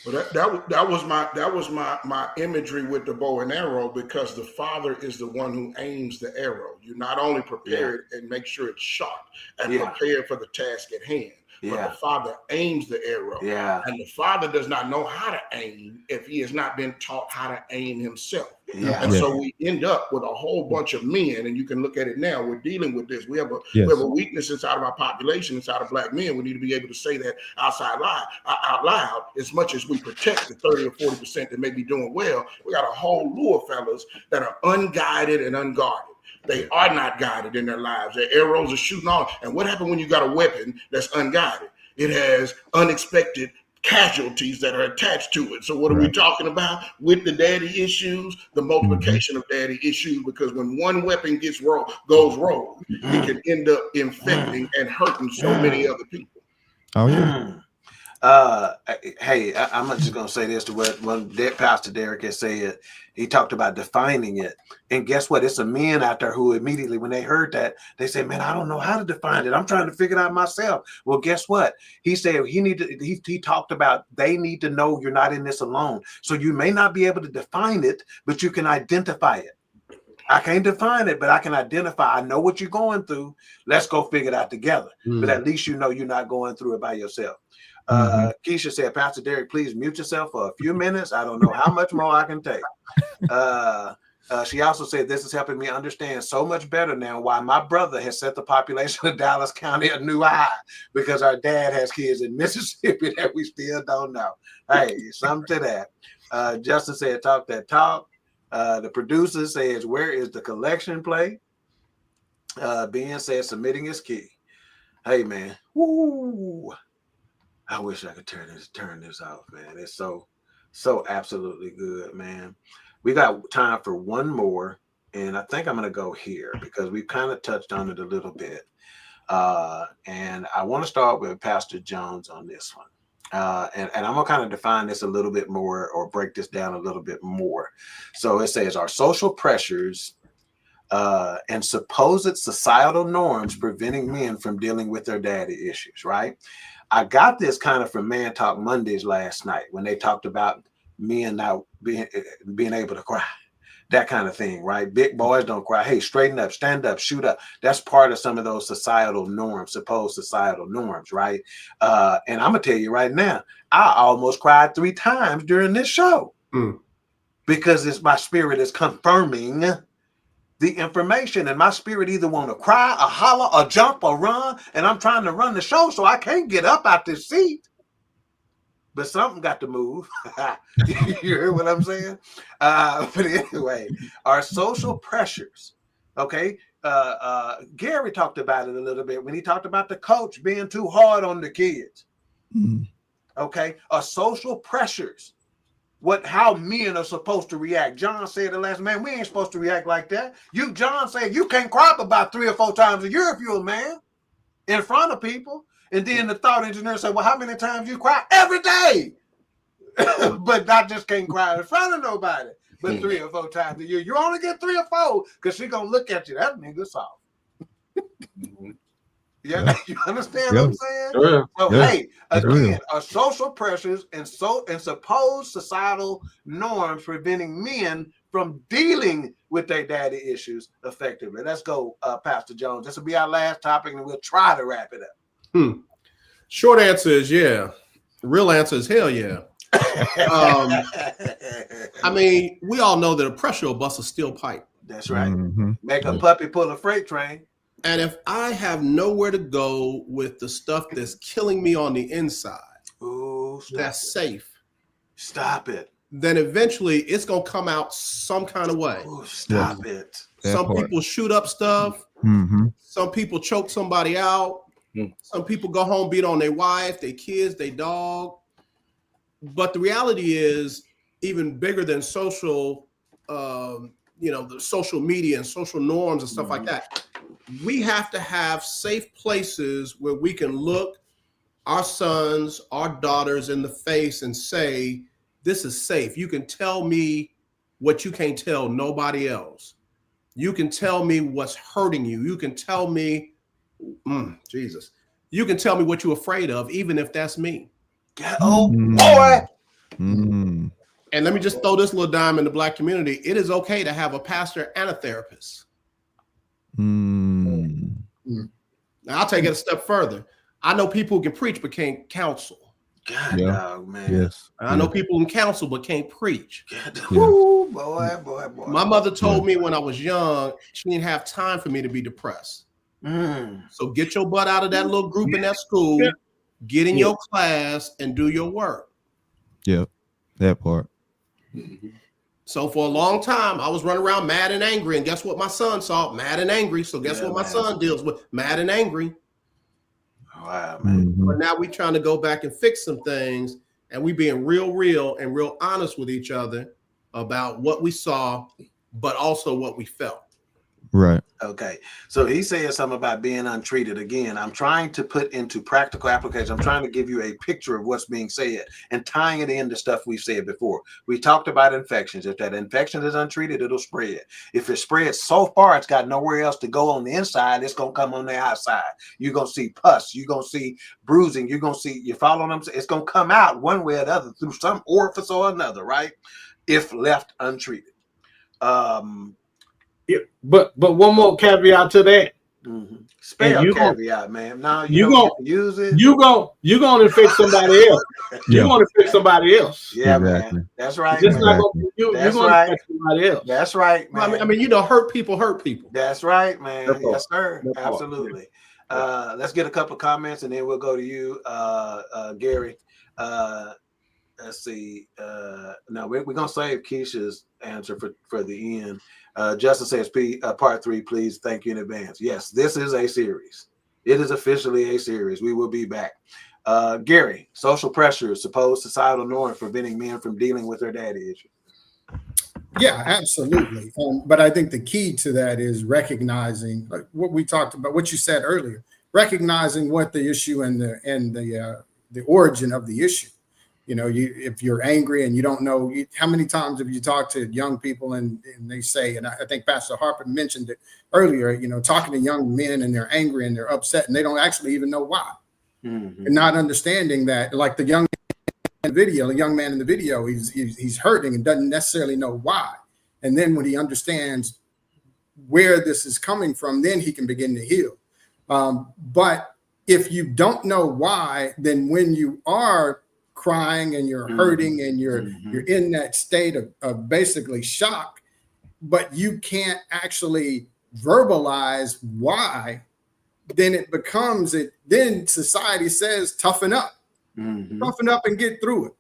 Speaker 4: Well, that was my imagery with the bow and arrow, because the father is the one who aims the arrow. You not only prepare it and make sure it's sharp and prepare for the task at hand, but the father aims the arrow. And the father does not know how to aim if he has not been taught how to aim himself. And so we end up with a whole bunch of men, and you can look at it now. We're dealing with this. We have a weakness inside of our population, inside of Black men. We need to be able to say that out loud, as much as we protect the 30 or 40% that may be doing well. We got a whole slew of fellas that are unguided and unguarded. They are not guided in their lives. Their arrows are shooting off. And what happened when you got a weapon that's unguided? It has unexpected casualties that are attached to it. So what are we talking about with the daddy issues? The multiplication of daddy issues, because when one weapon goes rogue, it can end up infecting and hurting so many other people.
Speaker 8: Oh yeah.
Speaker 3: Hey, I'm just gonna say this to what Pastor Derrick has said. He talked about defining it, and guess what? It's a men out there who immediately, when they heard that, they said, "Man, I don't know how to define it. I'm trying to figure it out myself." Well, guess what? He said he talked about they need to know you're not in this alone. So you may not be able to define it, but you can identify it. I can't define it, but I can identify. I know what you're going through. Let's go figure it out together. But at least you know you're not going through it by yourself. Keisha said, Pastor Derrick, please mute yourself for a few minutes. I don't know how much more I can take. She also said, this is helping me understand so much better now why my brother has set the population of Dallas County a new high, because our dad has kids in Mississippi that we still don't know. Hey, something to that. Justin said, talk that talk. The producer says, where is the collection plate? Ben says, submitting is key. Hey, man. Woo. I wish I could turn this off, man. It's so absolutely good, man. We got time for one more, and I think I'm going to go here because we've kind of touched on it a little bit. And I want to start with Pastor Jones on this one. And I'm going to kind of define this a little bit more, or break this down a little bit more. So it says, our social pressures and supposed societal norms preventing men from dealing with their daddy issues, right? I got this kind of from Man Talk Mondays last night when they talked about men now being able to cry, that kind of thing, right? Big boys don't cry. Hey, straighten up, stand up, shoot up. That's part of some of those societal norms, supposed societal norms, right? And I'm gonna tell you right now, I almost cried 3 times during this show because my spirit is confirming the information, and my spirit either want to cry or holler or jump or run, and I'm trying to run the show, so I can't get up out this seat. But something got to move. You hear what I'm saying? But anyway, our social pressures. Okay, Gary talked about it a little bit when he talked about the coach being too hard on the kids. Okay, our social pressures. How men are supposed to react. John said the last man, we ain't supposed to react like that. John said you can't cry about 3 or 4 times a year if you're a man in front of people. And then the thought engineer said, well, how many times you cry? Every day. But I just can't cry in front of nobody but 3 or 4 times a year. You only get 3 or 4 because she's going to look at you. That nigga soft. Yeah, you understand what I'm saying?
Speaker 5: Yeah.
Speaker 3: So
Speaker 8: Yeah.
Speaker 3: hey, again, social pressures and supposed societal norms preventing men from dealing with their daddy issues effectively. Let's go, Pastor Jones. This will be our last topic, and we'll try to wrap it up.
Speaker 6: Short answer is yeah. Real answer is hell yeah. I mean, we all know that a pressure will bust a steel pipe.
Speaker 3: That's right. Make a puppy pull a freight train.
Speaker 6: And if I have nowhere to go with the stuff that's killing me on the inside, that's safe.
Speaker 3: Stop it.
Speaker 6: Then eventually it's going to come out some kind of way.
Speaker 3: Stop it.
Speaker 6: Some people shoot up stuff. Some people choke somebody out. Some people go home, beat on their wife, their kids, their dog. But the reality is even bigger than social, the social media and social norms and stuff like that. We have to have safe places where we can look our sons, our daughters in the face and say, this is safe. You can tell me what you can't tell nobody else. You can tell me what's hurting you. You can tell me, Jesus. You can tell me what you're afraid of, even if that's me.
Speaker 3: Oh, boy.
Speaker 6: And let me just throw this little dime in the Black community. It is okay to have a pastor and a therapist. Now, I'll take it a step further. I know people who can preach but can't counsel.
Speaker 3: God, dog, man.
Speaker 8: Yes.
Speaker 6: And I know people who can counsel but can't preach.
Speaker 3: Ooh, boy.
Speaker 6: My mother told me when I was young, she didn't have time for me to be depressed. So get your butt out of that little group in that school, get in your class, and do your work.
Speaker 8: Yeah, that part.
Speaker 6: So for a long time, I was running around mad and angry. And guess what my son saw? Mad and angry. So guess what my son deals with? Mad and angry.
Speaker 3: Wow, man.
Speaker 6: But now we're trying to go back and fix some things. And we being real and real honest with each other about what we saw, but also what we felt.
Speaker 8: Right.
Speaker 3: Okay. So he said something about being untreated. Again, I'm trying to put into practical application. I'm trying to give you a picture of what's being said and tying it into stuff we've said before. We talked about infections. If that infection is untreated, it'll spread. If it spreads so far, it's got nowhere else to go on the inside. It's going to come on the outside. You're going to see pus. You're going to see bruising. You're going to see, you follow them? It's going to come out one way or the other through some orifice or another, right? If left untreated.
Speaker 5: Yeah, but one more caveat to that.
Speaker 3: Spell caveat, man. Now
Speaker 5: you
Speaker 3: gonna use it.
Speaker 5: You gonna fix somebody else. You're gonna fix somebody else.
Speaker 3: Yeah, man. That's right.
Speaker 5: Just
Speaker 3: man.
Speaker 5: you're gonna fix somebody else.
Speaker 3: That's right, man.
Speaker 6: I mean, hurt people hurt people.
Speaker 3: That's right, man. Yes, sir. Absolutely. Let's get a couple comments and then we'll go to you, Gary. Let's see. Now we're gonna save Keisha's answer for the end. Justin says, part 3, please. Thank you in advance. Yes, this is a series. It is officially a series. We will be back. Gary, social pressure, supposed societal norms preventing men from dealing with their daddy issues.
Speaker 7: Yeah, absolutely. But I think the key to that is recognizing, like what we talked about, what you said earlier, recognizing what the issue and the origin of the issue. You know, if you're angry and you don't know, how many times have you talked to young people and they say, and I think Pastor Harper mentioned it earlier, you know, talking to young men and they're angry and they're upset and they don't actually even know why. And not understanding that, like the young man in the video, he's hurting and doesn't necessarily know why. And then when he understands where this is coming from, then he can begin to heal. But if you don't know why, then when you are crying and you're hurting and you're in that state of basically shock, but you can't actually verbalize why, then it becomes it. Then society says, toughen up and get through it,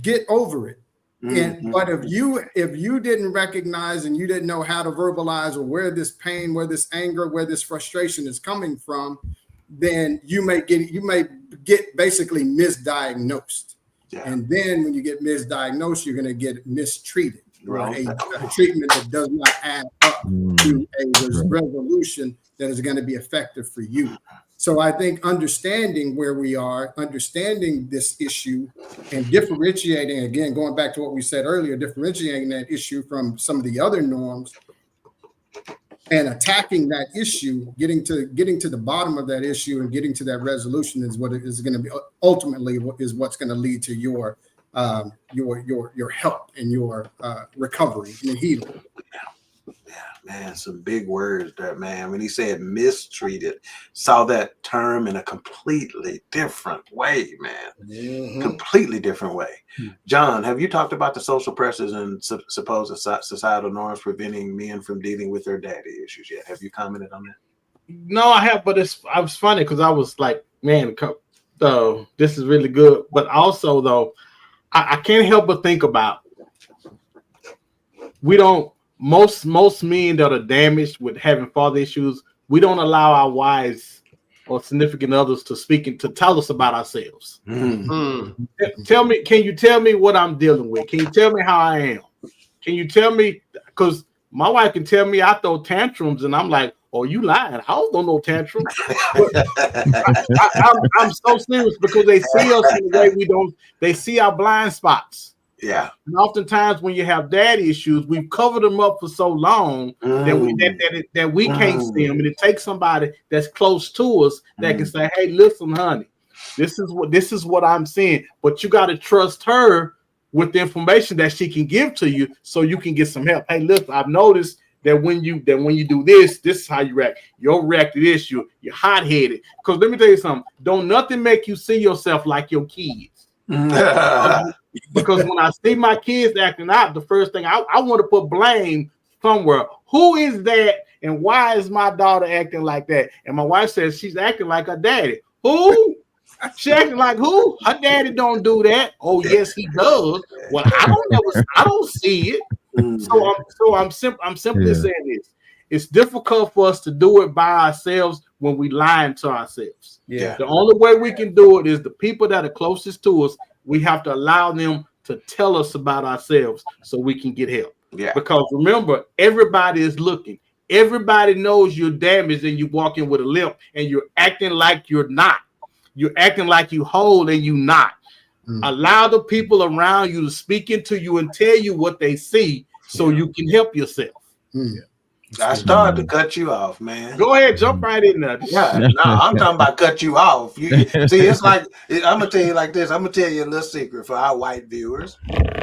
Speaker 7: get over it. But if you didn't recognize and you didn't know how to verbalize or where this pain, where this anger, where this frustration is coming from, then you may get basically misdiagnosed. And then when you get misdiagnosed, you're going to get mistreated, right? A treatment that does not add up to a resolution that is going to be effective for you. So I think understanding where we are, understanding this issue, and differentiating, again, going back to what we said earlier, differentiating that issue from some of the other norms and attacking that issue, getting to the bottom of that issue and getting to that resolution is what it is going to be. Ultimately, is what's going to lead to your help and your recovery and healing.
Speaker 3: Man, some big words there, man. When he said mistreated, saw that term in a completely different way, man. Mm-hmm. Completely different way. John, have you talked about the social pressures and supposed societal norms preventing men from dealing with their daddy issues yet? Have you commented on that?
Speaker 5: No, I have, but I was funny because I was like, man, this is really good. But also, though, I can't help but think about most men that are damaged with having father issues, we don't allow our wives or significant others to speak and to tell us about ourselves. Mm-hmm. Can you tell me what I'm dealing with? Can you tell me how I am? Can you tell me? Because my wife can tell me I throw tantrums, and I'm like, oh, you lying. I don't throw no tantrums. I'm so serious because they see us in the way we don't. They see our blind spots.
Speaker 3: Yeah.
Speaker 5: And oftentimes when you have daddy issues, we've covered them up for so long that we can't see them. And it takes somebody that's close to us that can say, hey, listen, honey, this is what I'm seeing. But you got to trust her with the information that she can give to you so you can get some help. Hey, listen, I've noticed that when you do this is how you react. You'll react to this, you're hot-headed. Because let me tell you something, don't nothing make you see yourself like your kids. Because when I see my kids acting out, the first thing I want to put blame somewhere. Who is that, and why is my daughter acting like that? And my wife says she's acting like her daddy. Who? She acting like who? Her daddy don't do that. Oh yes, he does. Well, I don't see it. So I'm simply saying this. It's difficult for us to do it by ourselves when we lying to ourselves.
Speaker 3: Yeah.
Speaker 5: The only way we can do it is the people that are closest to us. We have to allow them to tell us about ourselves so we can get help.
Speaker 3: Yeah.
Speaker 5: Because remember, everybody is looking. Everybody knows you're damaged and you're walking with a limp and you're acting like you're not. You're acting like you whole and you're not. Allow the people around you to speak into you and tell you what they see so you can help yourself.
Speaker 3: I started to cut you off, man.
Speaker 5: Go ahead, jump right in there.
Speaker 3: Yeah, no, I'm talking about cut you off. See, it's like, I'm going to tell you like this. I'm going to tell you a little secret for our white viewers.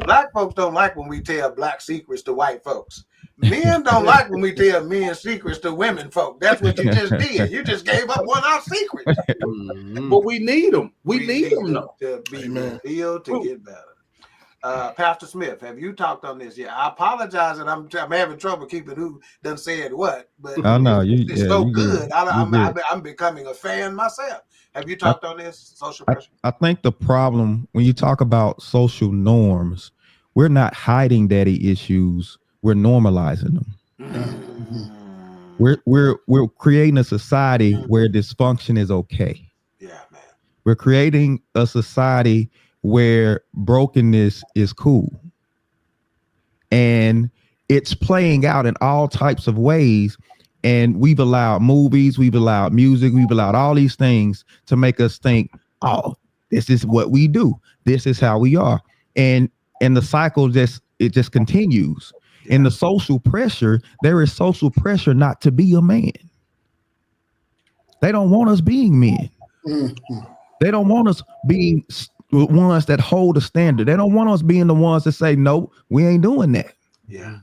Speaker 3: Black folks don't like when we tell black secrets to white folks. Men don't like when we tell men secrets to women folk. That's what you just did. You just gave up one of our secrets.
Speaker 5: But we need them. We need them, though.
Speaker 3: To be revealed, to get better. Pastor Smith, have you talked on this yet? I apologize that I'm having trouble keeping who done said what, but it's so good. I'm becoming a fan myself. Have you talked on this social pressure?
Speaker 8: I think the problem when you talk about social norms, we're not hiding daddy issues. We're normalizing them. We're creating a society where dysfunction is okay.
Speaker 3: Yeah, man.
Speaker 8: We're creating a society where brokenness is cool. And it's playing out in all types of ways. And we've allowed movies, we've allowed music, we've allowed all these things to make us think, oh, this is what we do. This is how we are. And the cycle just continues. In the social pressure, there is social pressure not to be a man. They don't want us being men. They don't want us being ones that hold a standard. They don't want us being the ones that say, no, we ain't doing that.
Speaker 3: Yeah.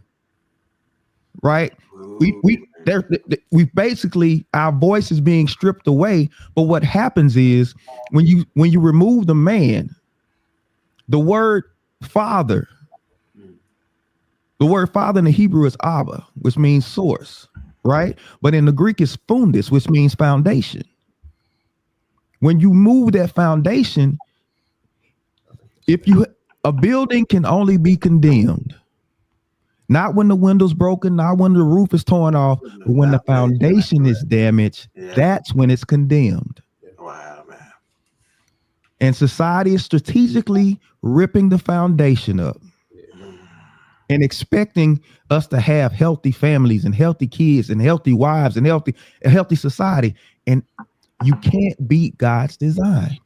Speaker 8: Right. We basically, our voice is being stripped away. But what happens is when you remove the man, the word father in the Hebrew is Abba, which means source, right? But in the Greek is fundus, which means foundation. When you move that foundation, a building can only be condemned, not when the window's broken, not when the roof is torn off, but when the foundation is damaged, that's when it's condemned.
Speaker 3: Wow, man.
Speaker 8: And society is strategically ripping the foundation up and expecting us to have healthy families and healthy kids and healthy wives and healthy society. And You can't beat God's design.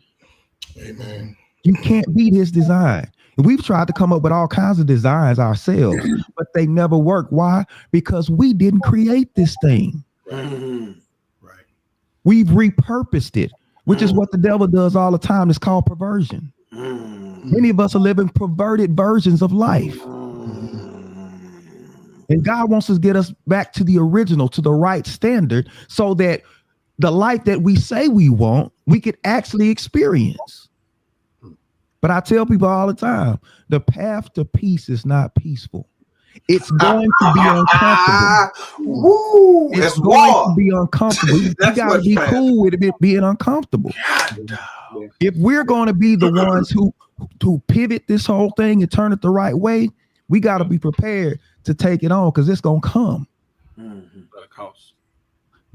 Speaker 4: Amen.
Speaker 8: You can't beat his design. We've tried to come up with all kinds of designs ourselves, but they never work. Why? Because we didn't create this thing.
Speaker 4: Right.
Speaker 8: We've repurposed it, which is what the devil does all the time. It's called perversion. Many of us are living perverted versions of life. And God wants us to get us back to the original, to the right standard, so that the life that we say we want, we could actually experience. But I tell people all the time, the path to peace is not peaceful. It's going to be uncomfortable. It's going to be uncomfortable. You got to be cool with it being uncomfortable. If we're going to be the ones who pivot this whole thing and turn it the right way, we got to be prepared to take it on, because it's going to come.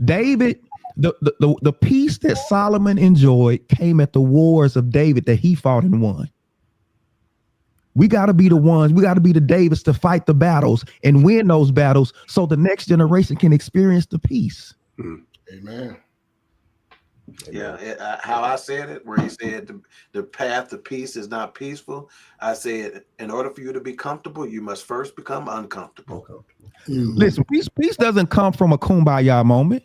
Speaker 8: David, the peace that Solomon enjoyed came at the wars of David that he fought and won. We got to be the ones, we got to be the Davids to fight the battles and win those battles so the next generation can experience the peace.
Speaker 4: Amen.
Speaker 3: Yeah, how I said it, where he said the path to peace is not peaceful. I said, in order for you to be comfortable, you must first become uncomfortable.
Speaker 8: Listen, peace doesn't come from a kumbaya moment.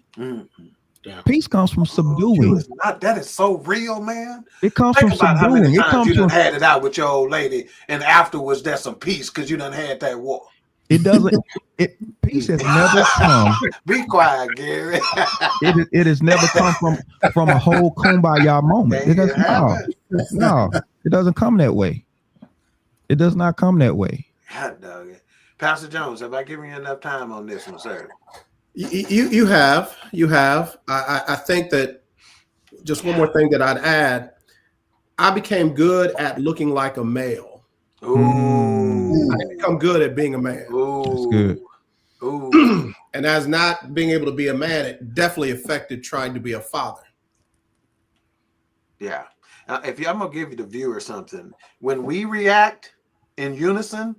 Speaker 8: Peace comes from subduing.
Speaker 3: That is so real, man.
Speaker 8: It comes
Speaker 3: Think
Speaker 8: from
Speaker 3: about
Speaker 8: subduing.
Speaker 3: how many
Speaker 8: It
Speaker 3: times
Speaker 8: comes
Speaker 3: you done
Speaker 8: from
Speaker 3: had it out with your old lady, and afterwards there's some peace because you done had that war.
Speaker 8: It doesn't. Peace has never come.
Speaker 3: Be quiet, Gary.
Speaker 8: It has never come from a whole kumbaya moment. It doesn't. No, it doesn't come that way. It does not come that way.
Speaker 3: God dog it. Pastor Jones, have I given you enough time on this one, sir?
Speaker 6: You have. I think that just one more thing that I'd add. I became good at looking like a male.
Speaker 3: Ooh.
Speaker 6: I become good at being a man.
Speaker 3: Ooh.
Speaker 8: That's good.
Speaker 3: Ooh.
Speaker 6: And as not being able to be a man, it definitely affected trying to be a father.
Speaker 3: Yeah. Now, I'm gonna give you the viewer something. When we react in unison,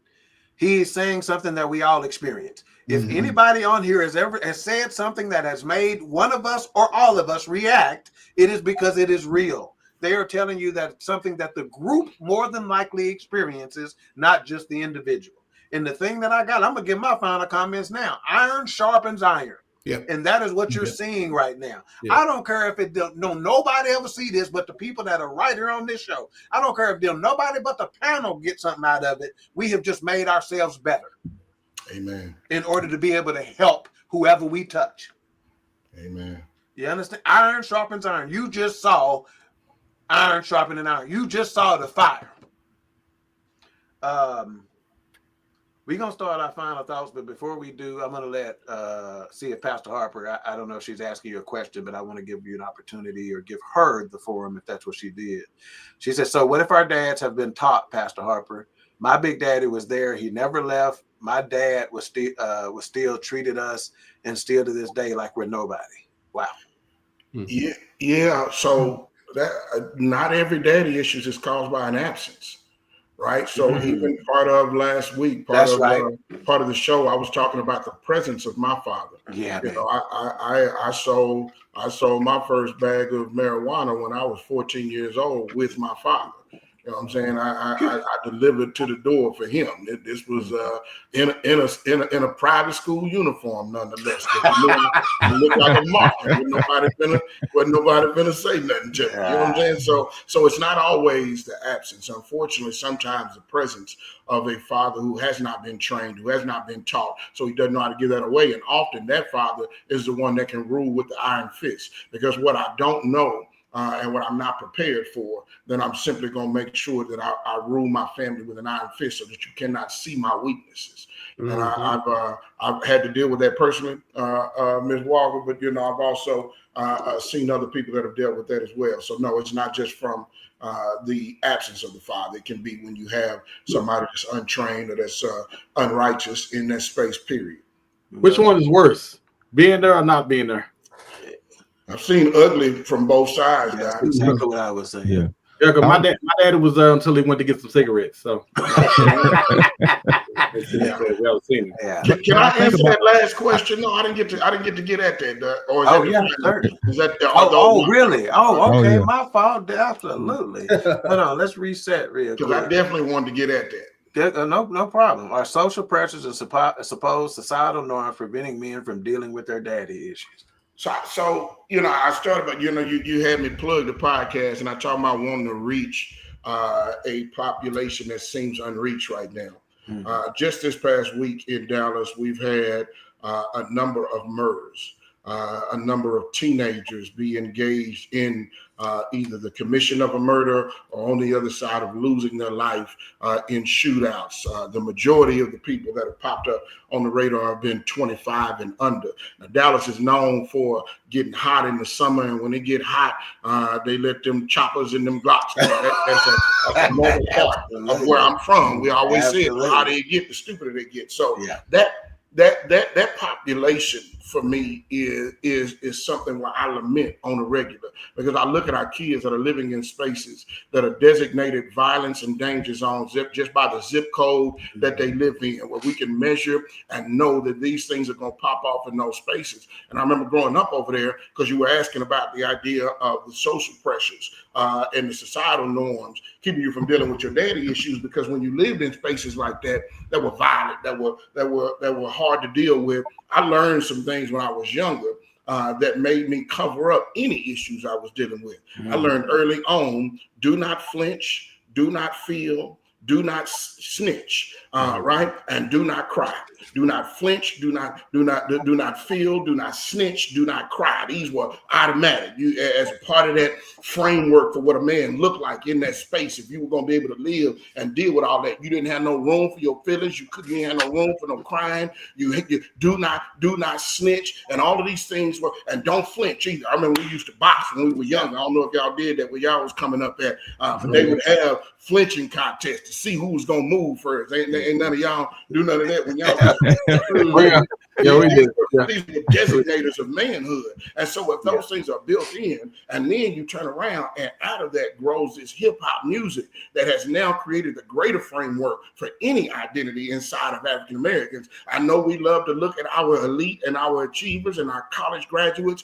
Speaker 3: he's saying something that we all experience. If anybody on here has said something that has made one of us or all of us react, it is because it is real. They are telling you that something that the group more than likely experiences, not just the individual. And the thing that I got, I'm gonna give my final comments now. Iron sharpens iron.
Speaker 6: Yep.
Speaker 3: And that is what you're seeing right now.
Speaker 6: Yep.
Speaker 3: I don't care if nobody ever see this, but the people that are right here on this show. I don't care if nobody but the panel get something out of it. We have just made ourselves better.
Speaker 4: Amen.
Speaker 3: In order to be able to help whoever we touch.
Speaker 4: Amen.
Speaker 3: You understand? Iron sharpens iron. You just saw iron sharpening iron. You just saw the fire. We're going to start our final thoughts, but before we do, I'm going to let see if Pastor Harper, I don't know if she's asking you a question, but I want to give you an opportunity or give her the forum if that's what she did. She said, so what if our dads have been taught, Pastor Harper? My big daddy was there. He never left. My dad was still treated us and still to this day like we're nobody. Wow.
Speaker 4: Yeah. So that not every daddy issues is caused by an absence. Right. So even part of last week, part of the show, I was talking about the presence of my father.
Speaker 3: Yeah.
Speaker 4: You know, I sold my first bag of marijuana when I was 14 years old with my father. You know what I'm saying? I delivered to the door for him. This was in a private school uniform, nonetheless. I looked like a moth. Wasn't nobody gonna say nothing to me. You know what I'm saying? So it's not always the absence. Unfortunately, sometimes the presence of a father who has not been trained, who has not been taught, so he doesn't know how to give that away. And often that father is the one that can rule with the iron fist. Because what I don't know and what I'm not prepared for, then I'm simply going to make sure that I rule my family with an iron fist so that you cannot see my weaknesses. And I've had to deal with that personally, Ms. Walker, but, you know, I've also seen other people that have dealt with that as well. So, no, it's not just from the absence of the father. It can be when you have somebody that's untrained or that's unrighteous in that space, period.
Speaker 5: Which one is worse, being there or not being there?
Speaker 4: I've seen ugly from both sides.
Speaker 3: That's exactly what I was saying.
Speaker 8: Yeah.
Speaker 5: Yeah, because my daddy was there until he went to get some cigarettes. So
Speaker 3: Yeah.
Speaker 4: Can I answer that last question? No, I didn't get to get at that. Or is
Speaker 3: certainly.
Speaker 4: Is that
Speaker 3: really? Okay.
Speaker 8: Yeah.
Speaker 3: My fault. Absolutely. Hold on. Let's reset real quick.
Speaker 4: Because I definitely wanted to get at that.
Speaker 3: No problem. Are social pressures and supposed societal norms preventing men from dealing with their daddy issues?
Speaker 4: So I started, but you had me plug the podcast, and I talked about wanting to reach a population that seems unreached right now. Just this past week in Dallas, we've had a number of murders, a number of teenagers be engaged in either the commission of a murder or on the other side of losing their life in shootouts. The majority of the people that have popped up on the radar have been 25 and under. Now, Dallas is known for getting hot in the summer, and when it get hot, they let them choppers and them Glocks. That's a normal part of where I'm from. We always say it, the hotter they get, the stupider they get. So that population for me is something where I lament on a regular, because I look at our kids that are living in spaces that are designated violence and danger zones just by the zip code that they live in, where we can measure and know that these things are going to pop off in those spaces. And I remember growing up over there, because you were asking about the idea of the social pressures and the societal norms keeping you from dealing with your daddy issues, because when you lived in spaces like that were violent, that were hard to deal with, I learned some things when I was younger that made me cover up any issues I was dealing with. I learned early on, do not flinch, do not feel, do not snitch, right? And do not cry. Do not flinch, do not feel, do not snitch, do not cry. These were automatic. You, as a part of that framework for what a man looked like in that space, if you were going to be able to live and deal with all that, you didn't have no room for your feelings. You didn't have no room for no crying. You do not snitch, and all of these things were, and don't flinch either. I remember we used to box when we were young. I don't know if y'all did that when y'all was coming up at, but they would have flinching contests to see who was gonna move first. Ain't none of y'all do none of that when y'all. These were designators of manhood, and so if those things are built in, and then you turn around and out of that grows this hip hop music that has now created the greater framework for any identity inside of African Americans. I know we love to look at our elite and our achievers and our college graduates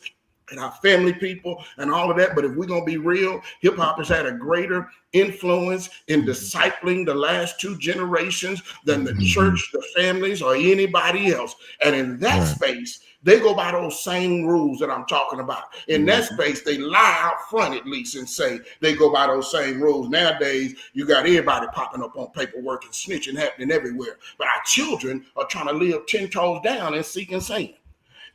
Speaker 4: and our family people and all of that, but if we're gonna be real, hip hop has had a greater influence in discipling the last two generations than the church, the families, or anybody else. And in that space, they go by those same rules that I'm talking about. In that space, they lie out front at least and say they go by those same rules. Nowadays, you got everybody popping up on paperwork and snitching happening everywhere. But our children are trying to live 10 toes down and seeking sand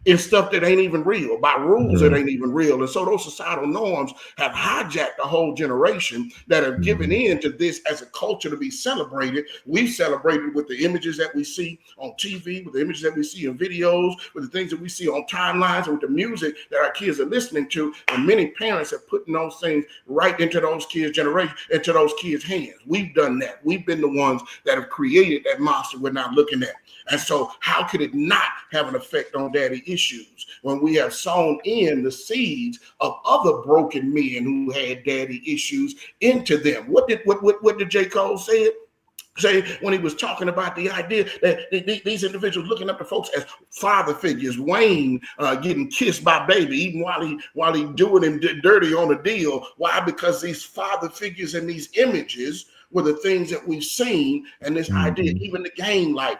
Speaker 4: in stuff that ain't even real, by rules that ain't even real. And so those societal norms have hijacked a whole generation that have given in to this as a culture to be celebrated. We've celebrated with the images that we see on TV, with the images that we see in videos, with the things that we see on timelines, and with the music that our kids are listening to. And many parents have put those things right into those kids' generation, into those kids' hands. We've done that. We've been the ones that have created that monster we're now looking at. And so how could it not have an effect on daddy issues when we have sown in the seeds of other broken men who had daddy issues into them? What did J. Cole say when he was talking about the idea that these individuals looking up to folks as father figures? Wayne getting kissed by baby even while he doing him dirty on a deal. Why? Because these father figures and these images were the things that we've seen, and this idea, even the gang life,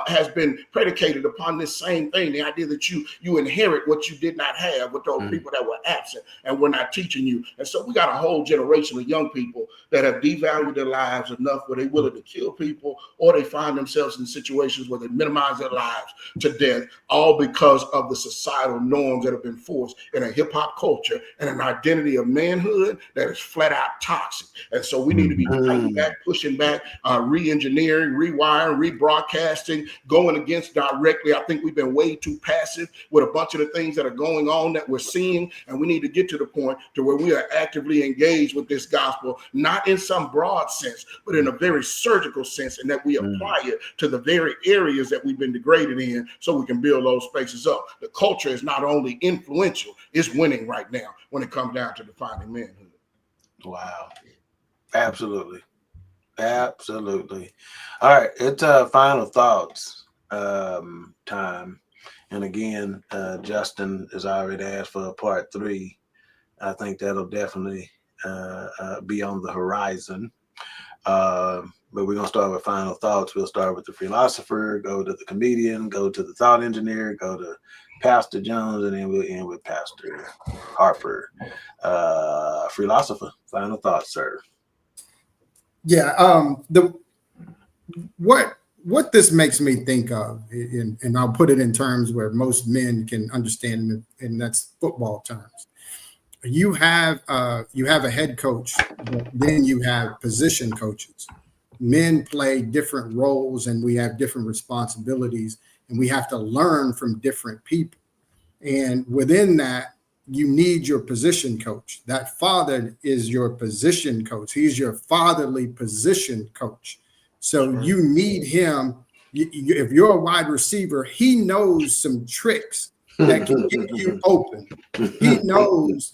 Speaker 4: has been predicated upon this same thing, the idea that you inherit what you did not have with those people that were absent and were not teaching you. And so we got a whole generation of young people that have devalued their lives enough where they're willing to kill people, or they find themselves in situations where they minimize their lives to death, all because of the societal norms that have been forced in a hip-hop culture and an identity of manhood that is flat out toxic. And so we need to be pushing back, re-engineering, rewiring, rebroadcasting, going against directly. I think we've been way too passive with a bunch of the things that are going on that we're seeing, and we need to get to the point to where we are actively engaged with this gospel, not in some broad sense, but in a very surgical sense, and that we apply it to the very areas that we've been degraded in so we can build those spaces up. The culture is not only influential, it's winning right now when it comes down to defining manhood.
Speaker 3: Wow. Absolutely. Absolutely. All right, it's final thoughts time. And again, Justin has already asked for a part 3. I think that'll definitely be on the horizon. But we're going to start with final thoughts. We'll start with the philosopher, go to the comedian, go to the thought engineer, go to Pastor Jones, and then we'll end with Pastor Harper. Freelosopher, final thoughts, sir.
Speaker 7: Yeah, what this makes me think of, and I'll put it in terms where most men can understand, and that's football terms. You have a head coach, but then you have position coaches. Men play different roles, and we have different responsibilities, and we have to learn from different people. And within that, you need your position coach. That father is your position coach. He's your fatherly position coach. So you need him. If you're a wide receiver, he knows some tricks that can get you open. He knows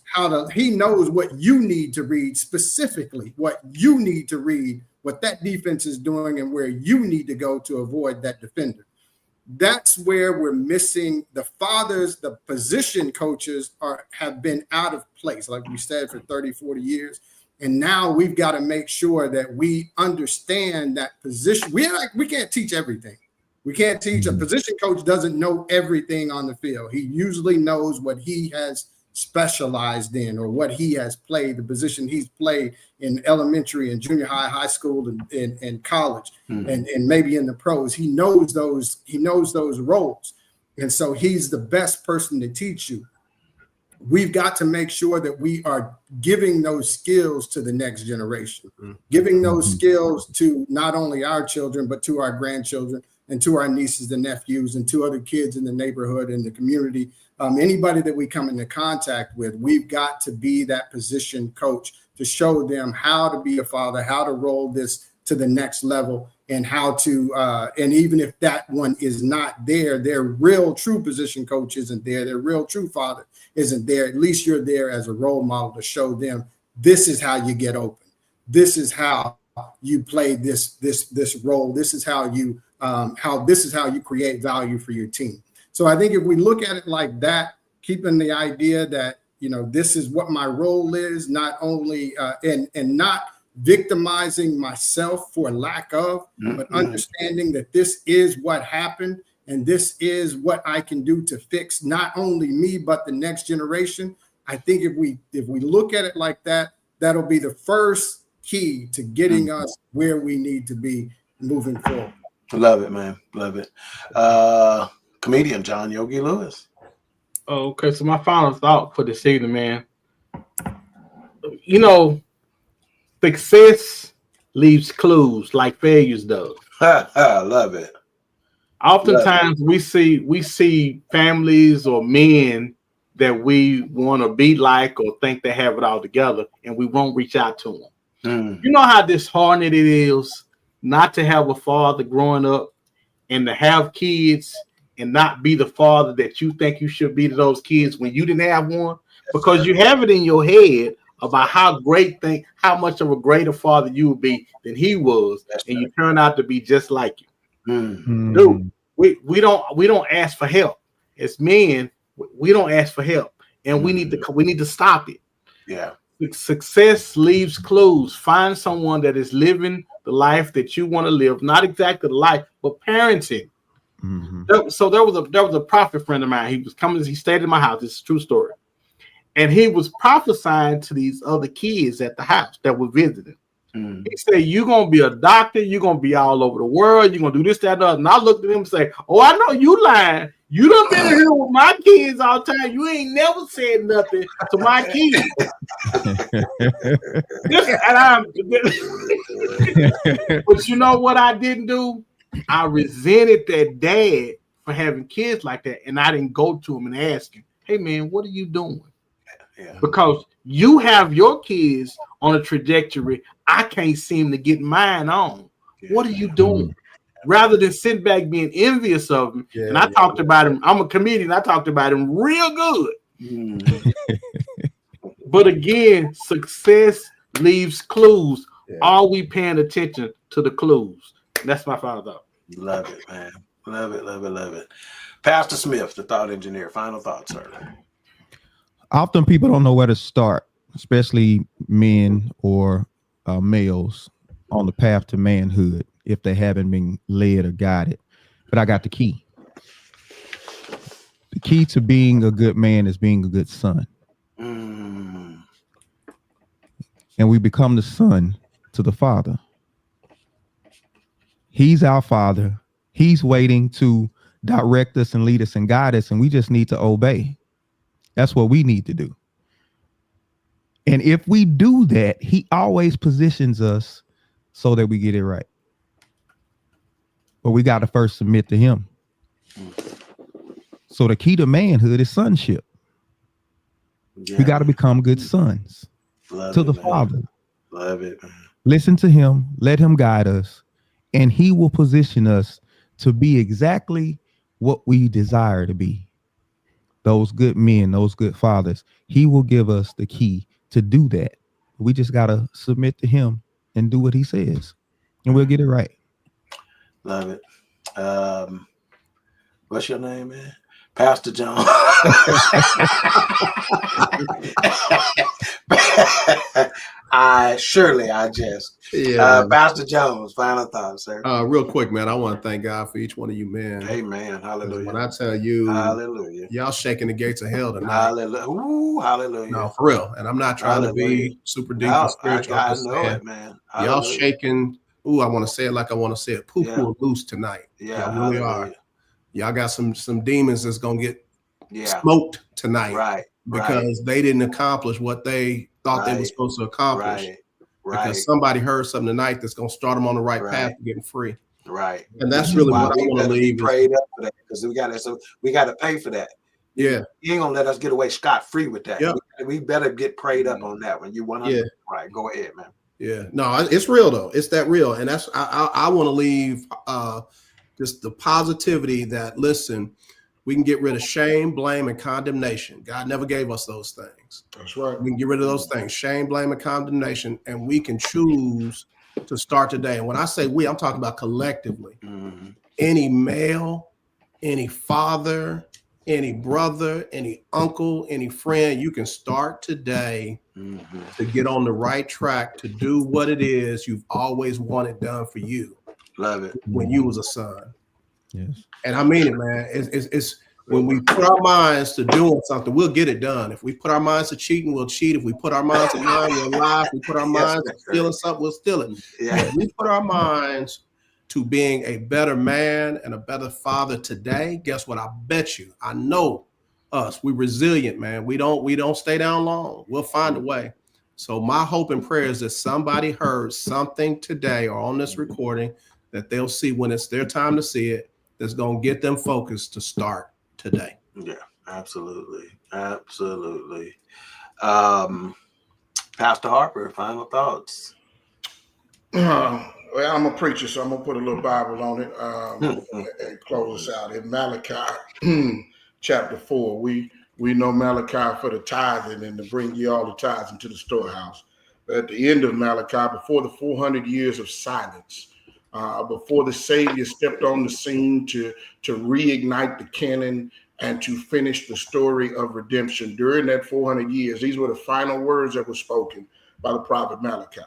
Speaker 7: he knows what you need to read, specifically what you need to read, what that defense is doing, and where you need to go to avoid that defender. That's where we're missing the fathers. The position coaches have been out of place, like we said, for 30, 40 years. And now we've got to make sure that we understand that position. We can't teach everything. We can't teach. A position coach doesn't know everything on the field. He usually knows what he has specialized in, or what he has played, the position he's played in elementary and junior high, high school, and college, and maybe in the pros. He knows those roles. And so he's the best person to teach you. We've got to make sure that we are giving those skills to the next generation, giving those skills to not only our children, but to our grandchildren and to our nieces and nephews and to other kids in the neighborhood and the community. Anybody that we come into contact with, we've got to be that position coach to show them how to be a father, how to roll this to the next level, and how to, and even if that one is not there, their real true position coach isn't there, their real true father isn't there, at least you're there as a role model to show them this is how you get open. This is how you play this role. This is how you create value for your team. So I think if we look at it like that, keeping the idea that, this is what my role is, not only and not victimizing myself for lack of, but understanding that this is what happened and this is what I can do to fix not only me, but the next generation. I think if we look at it like that, that'll be the first key to getting us where we need to be moving forward.
Speaker 3: Love it, man. Love it. Comedian John Yogi Lewis.
Speaker 5: Okay, so my final thought for this evening, man. Success leaves clues like failures does.
Speaker 3: I love it.
Speaker 5: Oftentimes we see families or men that we want to be like or think they have it all together, and we won't reach out to them. You know how disheartening it is not to have a father growing up and to have kids and not be the father that you think you should be to those kids when you didn't have one, because you have it in your head about how much of a greater father you would be than he was, and you turn out to be just like you. Dude, we don't ask for help. As men, we don't ask for help, and we need to stop it.
Speaker 3: Yeah.
Speaker 5: Success leaves clues. Find someone that is living the life that you want to live, not exactly the life, but parenting. So there was a prophet friend of mine. He stayed in my house. It's a true story. And he was prophesying to these other kids at the house that were visiting. He said, you're going to be a doctor. You're going to be all over the world. You're going to do this, that, and that. And I looked at him and said, oh, I know you lying. You done been here with my kids all the time. You ain't never said nothing to my kids. But you know what I didn't do? I resented that dad for having kids like that. And I didn't go to him and ask him, hey, man, what are you doing? Yeah. Because you have your kids on a trajectory I can't seem to get mine on. Yeah. What are you doing? Rather than sit back being envious of him. And I talked about him. I'm a comedian. I talked about him real good. But again, success leaves clues. Are we paying attention to the clues? That's my final thought.
Speaker 3: Love it, man. Love it, love it, love it. Pastor Smith, the thought engineer. Final thoughts, sir.
Speaker 8: Often people don't know where to start, especially men or males on the path to manhood if they haven't been led or guided. But I got the key. The key to being a good man is being a good son. And we become the son to the Father. He's our Father. He's waiting to direct us and lead us and guide us, and we just need to obey. That's what we need to do. And if we do that, he always positions us so that we get it right. But we got to first submit to him. So the key to manhood is sonship. We got to become good sons to the Father.
Speaker 3: Love it.
Speaker 8: Listen to him, let him guide us, and he will position us to be exactly what we desire to be. Those good men, those good fathers. He will give us the key to do that. We just got to submit to him and do what he says, and we'll get it right.
Speaker 3: Love it. What's your name, man? Pastor John. Pastor Jones, final thoughts, sir.
Speaker 6: Real quick, man. I want to thank God for each one of you, man.
Speaker 3: Amen. Hallelujah.
Speaker 6: When I tell you,
Speaker 3: hallelujah,
Speaker 6: y'all shaking the gates of hell tonight.
Speaker 3: Hallelujah. Ooh, hallelujah.
Speaker 6: No, for real. And I'm not trying to be super deep and spiritual.
Speaker 3: I know it, man. Hallelujah.
Speaker 6: Y'all shaking. Ooh, I want to say it like I want to say it. Poo-poo loose tonight.
Speaker 3: Yeah,
Speaker 6: y'all really are. Y'all got some demons that's gonna get smoked tonight,
Speaker 3: right?
Speaker 6: Because they didn't accomplish what they thought they were supposed to accomplish.
Speaker 3: Right.
Speaker 6: Because somebody heard something tonight that's gonna start them on the right path to getting free.
Speaker 3: Right.
Speaker 6: And that's really what I want to leave.
Speaker 3: Prayed up for that because we got to pay for that.
Speaker 6: Yeah.
Speaker 3: You ain't gonna let us get away scot-free with that.
Speaker 6: Yep.
Speaker 3: We better get prayed up on that one. You 100% right. Go ahead, man.
Speaker 6: Yeah. No, it's real though. It's that real. And that's I want to leave just the positivity that, listen, we can get rid of shame, blame, and condemnation. God never gave us those things.
Speaker 4: That's right.
Speaker 6: We can get rid of those things, shame, blame, and condemnation, and we can choose to start today. And when I say we, I'm talking about collectively. Any male, any father, any brother, any uncle, any friend, you can start today to get on the right track to do what it is you've always wanted done for you.
Speaker 3: Love it.
Speaker 6: When you was a son.
Speaker 8: Yes.
Speaker 6: And I mean it, man. It's when we put our minds to doing something, we'll get it done. If we put our minds to cheating, we'll cheat. If we put our minds to lying, we'll lie. If we put our minds to stealing something, we'll steal it. If we put our minds to being a better man and a better father today, guess what? I bet you, I know us. We're resilient, man. We don't stay down long. We'll find a way. So my hope and prayer is that somebody heard something today or on this recording that they'll see when it's their time to see it, that's going to get them focused to start today.
Speaker 3: Yeah, absolutely. Absolutely. Pastor Harper, final thoughts.
Speaker 4: Well, I'm a preacher, so I'm going to put a little Bible on it and close us out. In Malachi chapter 4, we know Malachi for the tithing and to bring ye all the tithes into the storehouse. But at the end of Malachi, before the 400 years of silence, before the Savior stepped on the scene to reignite the canon and to finish the story of redemption. During that 400 years, these were the final words that were spoken by the prophet Malachi.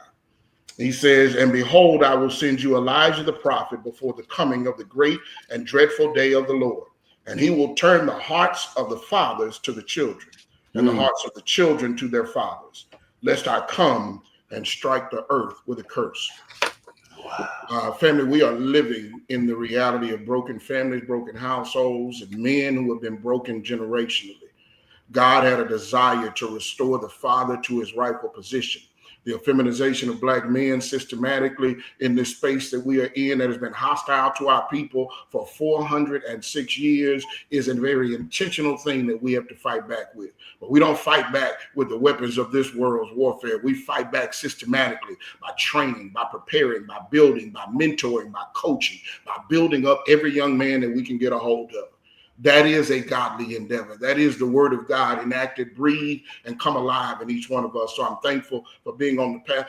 Speaker 4: He says, "And behold, I will send you Elijah the prophet before the coming of the great and dreadful day of the Lord. And he will turn the hearts of the fathers to the children, and the hearts of the children to their fathers, lest I come and strike the earth with a curse." Family, we are living in the reality of broken families, broken households, and men who have been broken generationally. God had a desire to restore the father to his rightful position. The effeminization of black men systematically in this space that we are in that has been hostile to our people for 406 years is a very intentional thing that we have to fight back with. But we don't fight back with the weapons of this world's warfare. We fight back systematically by training, by preparing, by building, by mentoring, by coaching, by building up every young man that we can get a hold of. That is a godly endeavor. That is the word of God enacted, breathe, and come alive in each one of us. So I'm thankful for being on the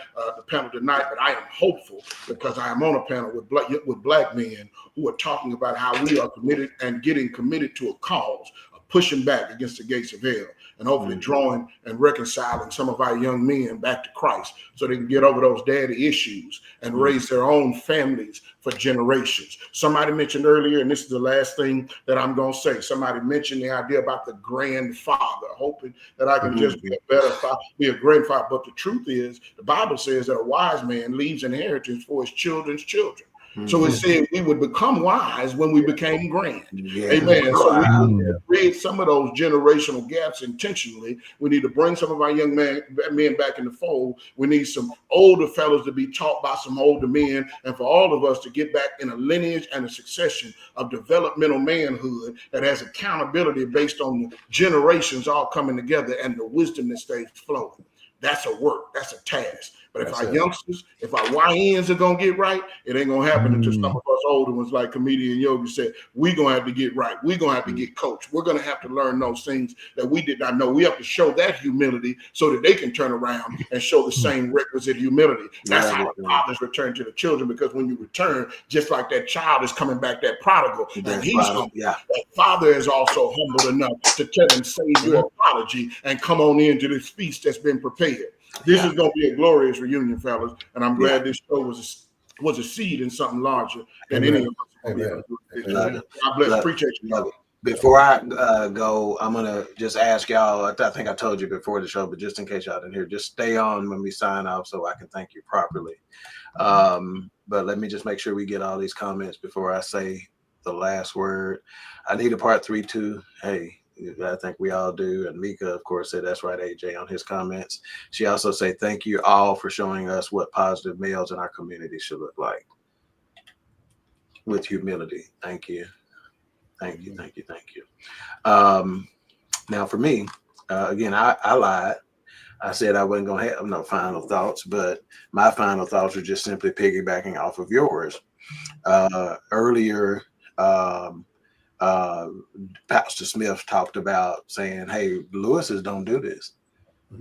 Speaker 4: panel tonight, but I am hopeful because I am on a panel with black men who are talking about how we are committed and getting committed to a cause of pushing back against the gates of hell, and hopefully drawing and reconciling some of our young men back to Christ so they can get over those daddy issues and raise their own families for generations. Somebody mentioned earlier, and this is the last thing that I'm going to say, somebody mentioned the idea about the grandfather, hoping that I can just be a better father, be a grandfather. But the truth is, the Bible says that a wise man leaves inheritance for his children's children. So it said we would become wise when we became grand. Amen. So we need to create some of those generational gaps intentionally. We need to bring some of our young men back in the fold. We need some older fellows to be taught by some older men, and for all of us to get back in a lineage and a succession of developmental manhood that has accountability based on the generations all coming together and the wisdom that stays flowing. That's a work. That's a task. But if our youngsters, if our YNs are going to get right, it ain't going to happen until some of us older ones, like comedian Yogi said, we're going to have to get right. We're going to have to get coached. We're going to have to learn those things that we did not know. We have to show that humility so that they can turn around and show the same requisite humility. That's how the fathers return to the children, because when you return, just like that child is coming back, that prodigal, and he's humble. That father is also humble enough to tell him, say your apology and come on into this feast that's been prepared. This is going to be a glorious reunion, fellas, and I'm glad this show was a seed in something larger than any of us. God bless. Appreciate you.
Speaker 3: Before I go, I'm going to just ask y'all, I think I told you before the show, but just in case y'all didn't hear, just stay on when we sign off so I can thank you properly. But let me just make sure we get all these comments before I say the last word. I need a part 3 too. Hey, I think we all do. And Mika, of course, said that's right, AJ, on his comments. She also said, thank you all for showing us what positive males in our community should look like. With humility. Thank you. Thank you. Thank you. Thank you. Now for me, again, I lied. I said I wasn't going to have no final thoughts, but my final thoughts are just simply piggybacking off of yours. Earlier, Pastor Smith talked about saying, hey, Lewis's don't do this.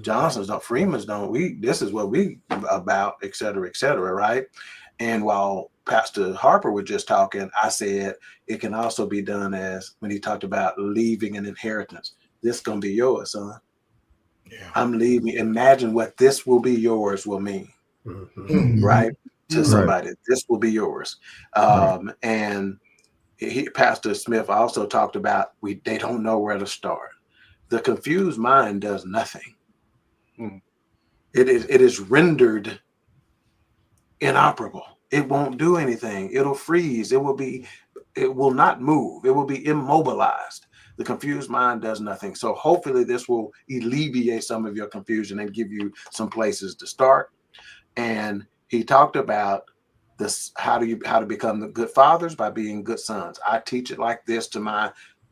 Speaker 3: Johnson's don't, Freeman's don't, this is what we about, et cetera, right? And while Pastor Harper was just talking, I said it can also be done as when he talked about leaving an inheritance. This gonna be yours, son. Yeah. I'm leaving. Imagine what this will be yours will mean, right? To somebody, this will be yours. And Pastor Smith also talked about they don't know where to start. The confused mind does nothing. It is rendered inoperable. It won't do anything. It'll freeze. It will not move. It will be immobilized. The confused mind does nothing. So hopefully this will alleviate some of your confusion and give you some places to start. And he talked about this, how to become the good fathers by being good sons. I teach it like this to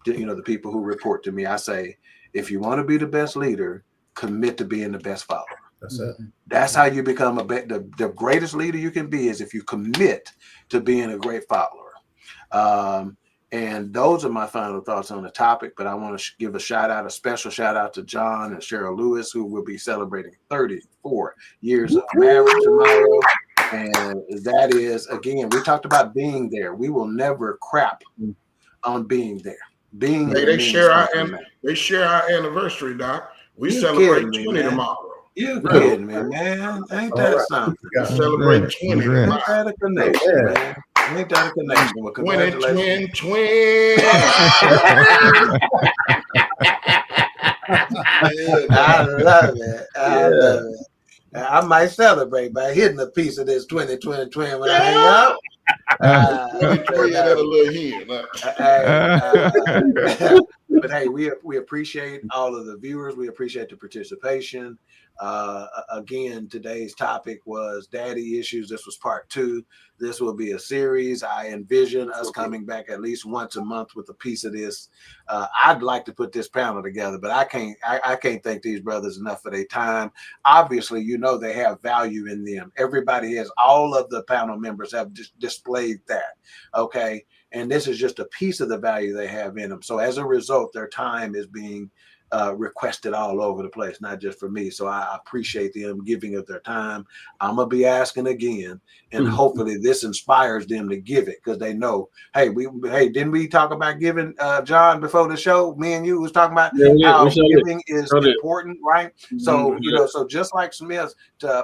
Speaker 3: the people who report to me. I say, if you want to be the best leader, commit to being the best follower.
Speaker 6: That's it.
Speaker 3: That's how you become the greatest leader you can be, is if you commit to being a great follower. And those are my final thoughts on the topic, but I want to give a special shout out to John and Cheryl Lewis, who will be celebrating 34 years of marriage tomorrow. And that is, again, we talked about being there. We will never crap on being there.
Speaker 4: They share our anniversary, Doc. We celebrate 20 tomorrow.
Speaker 3: You kidding me, man? Ain't that something?
Speaker 4: We celebrate 20 tomorrow.
Speaker 3: Ain't that a connection, man? Ain't that a connection? Well, congratulations.
Speaker 4: Twin.
Speaker 3: I love it. I love it. I might celebrate by hitting a piece of this 2020 when I hang out.
Speaker 4: But
Speaker 3: hey, we appreciate all of the viewers. We appreciate the participation. Again, today's topic was daddy issues. This was part 2. This will be a series. I envision us coming back at least once a month with a piece of this. I'd like to put this panel together, but I can't thank these brothers enough for their time. Obviously, they have value in them. Everybody has, all of the panel members have displayed that. Okay. And this is just a piece of the value they have in them. So as a result, their time is being requested all over the place, not just for me. So I appreciate them giving of their time. I'm gonna be asking again, and hopefully this inspires them to give it, because they know, hey, didn't we talk about giving, John, before the show? Me and you was talking about how giving is important, right? So so just like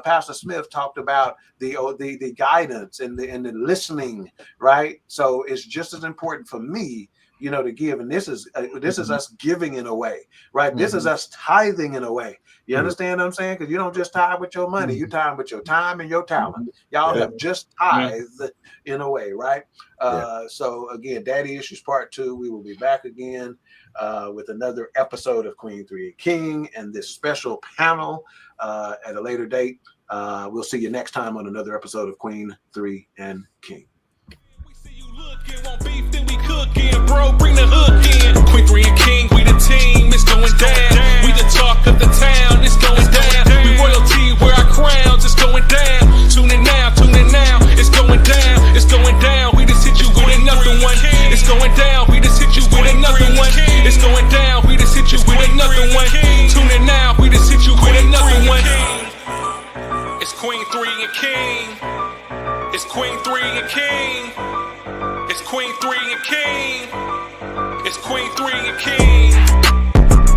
Speaker 3: Pastor Smith talked about the guidance and the listening, right? So it's just as important for me, to give. And this is us giving in a way, right? This is us tithing in a way. You understand what I'm saying? Because you don't just tithe with your money, you tithe with your time and your talent. Y'all have just tithed in a way, right? So again, Daddy Issues Part 2. We will be back again with another episode of Queen3 King and this special panel at a later date. We'll see you next time on another episode of Queen3 and King.
Speaker 2: Want beef, then we cooking, bro, bring the hook in. Queen3 and King, we the team, it's going down. We the talk of the town, it's going down. We royalty, wear our crowns, it's going down. Tune in now, it's going down, it's going down. We just hit you with another one, it's going down. We just hit you with another one, it's going down. We just hit you with another one. Tune in now, we just hit you with another one. It's Queen3 and King, it's Queen3 and King. It's Queen3 and King. It's Queen3 and King.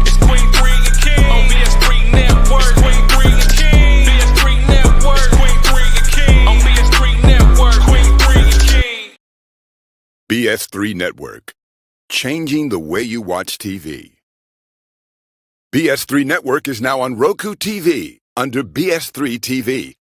Speaker 2: It's Queen3 and King. On BS3 Network. It's Queen3 and King. BS3 Network. Queen3 and King. On BS3 Network. Queen3 and King.
Speaker 1: BS3 Network. Changing the way you watch TV. BS3 Network is now on Roku TV under BS3 TV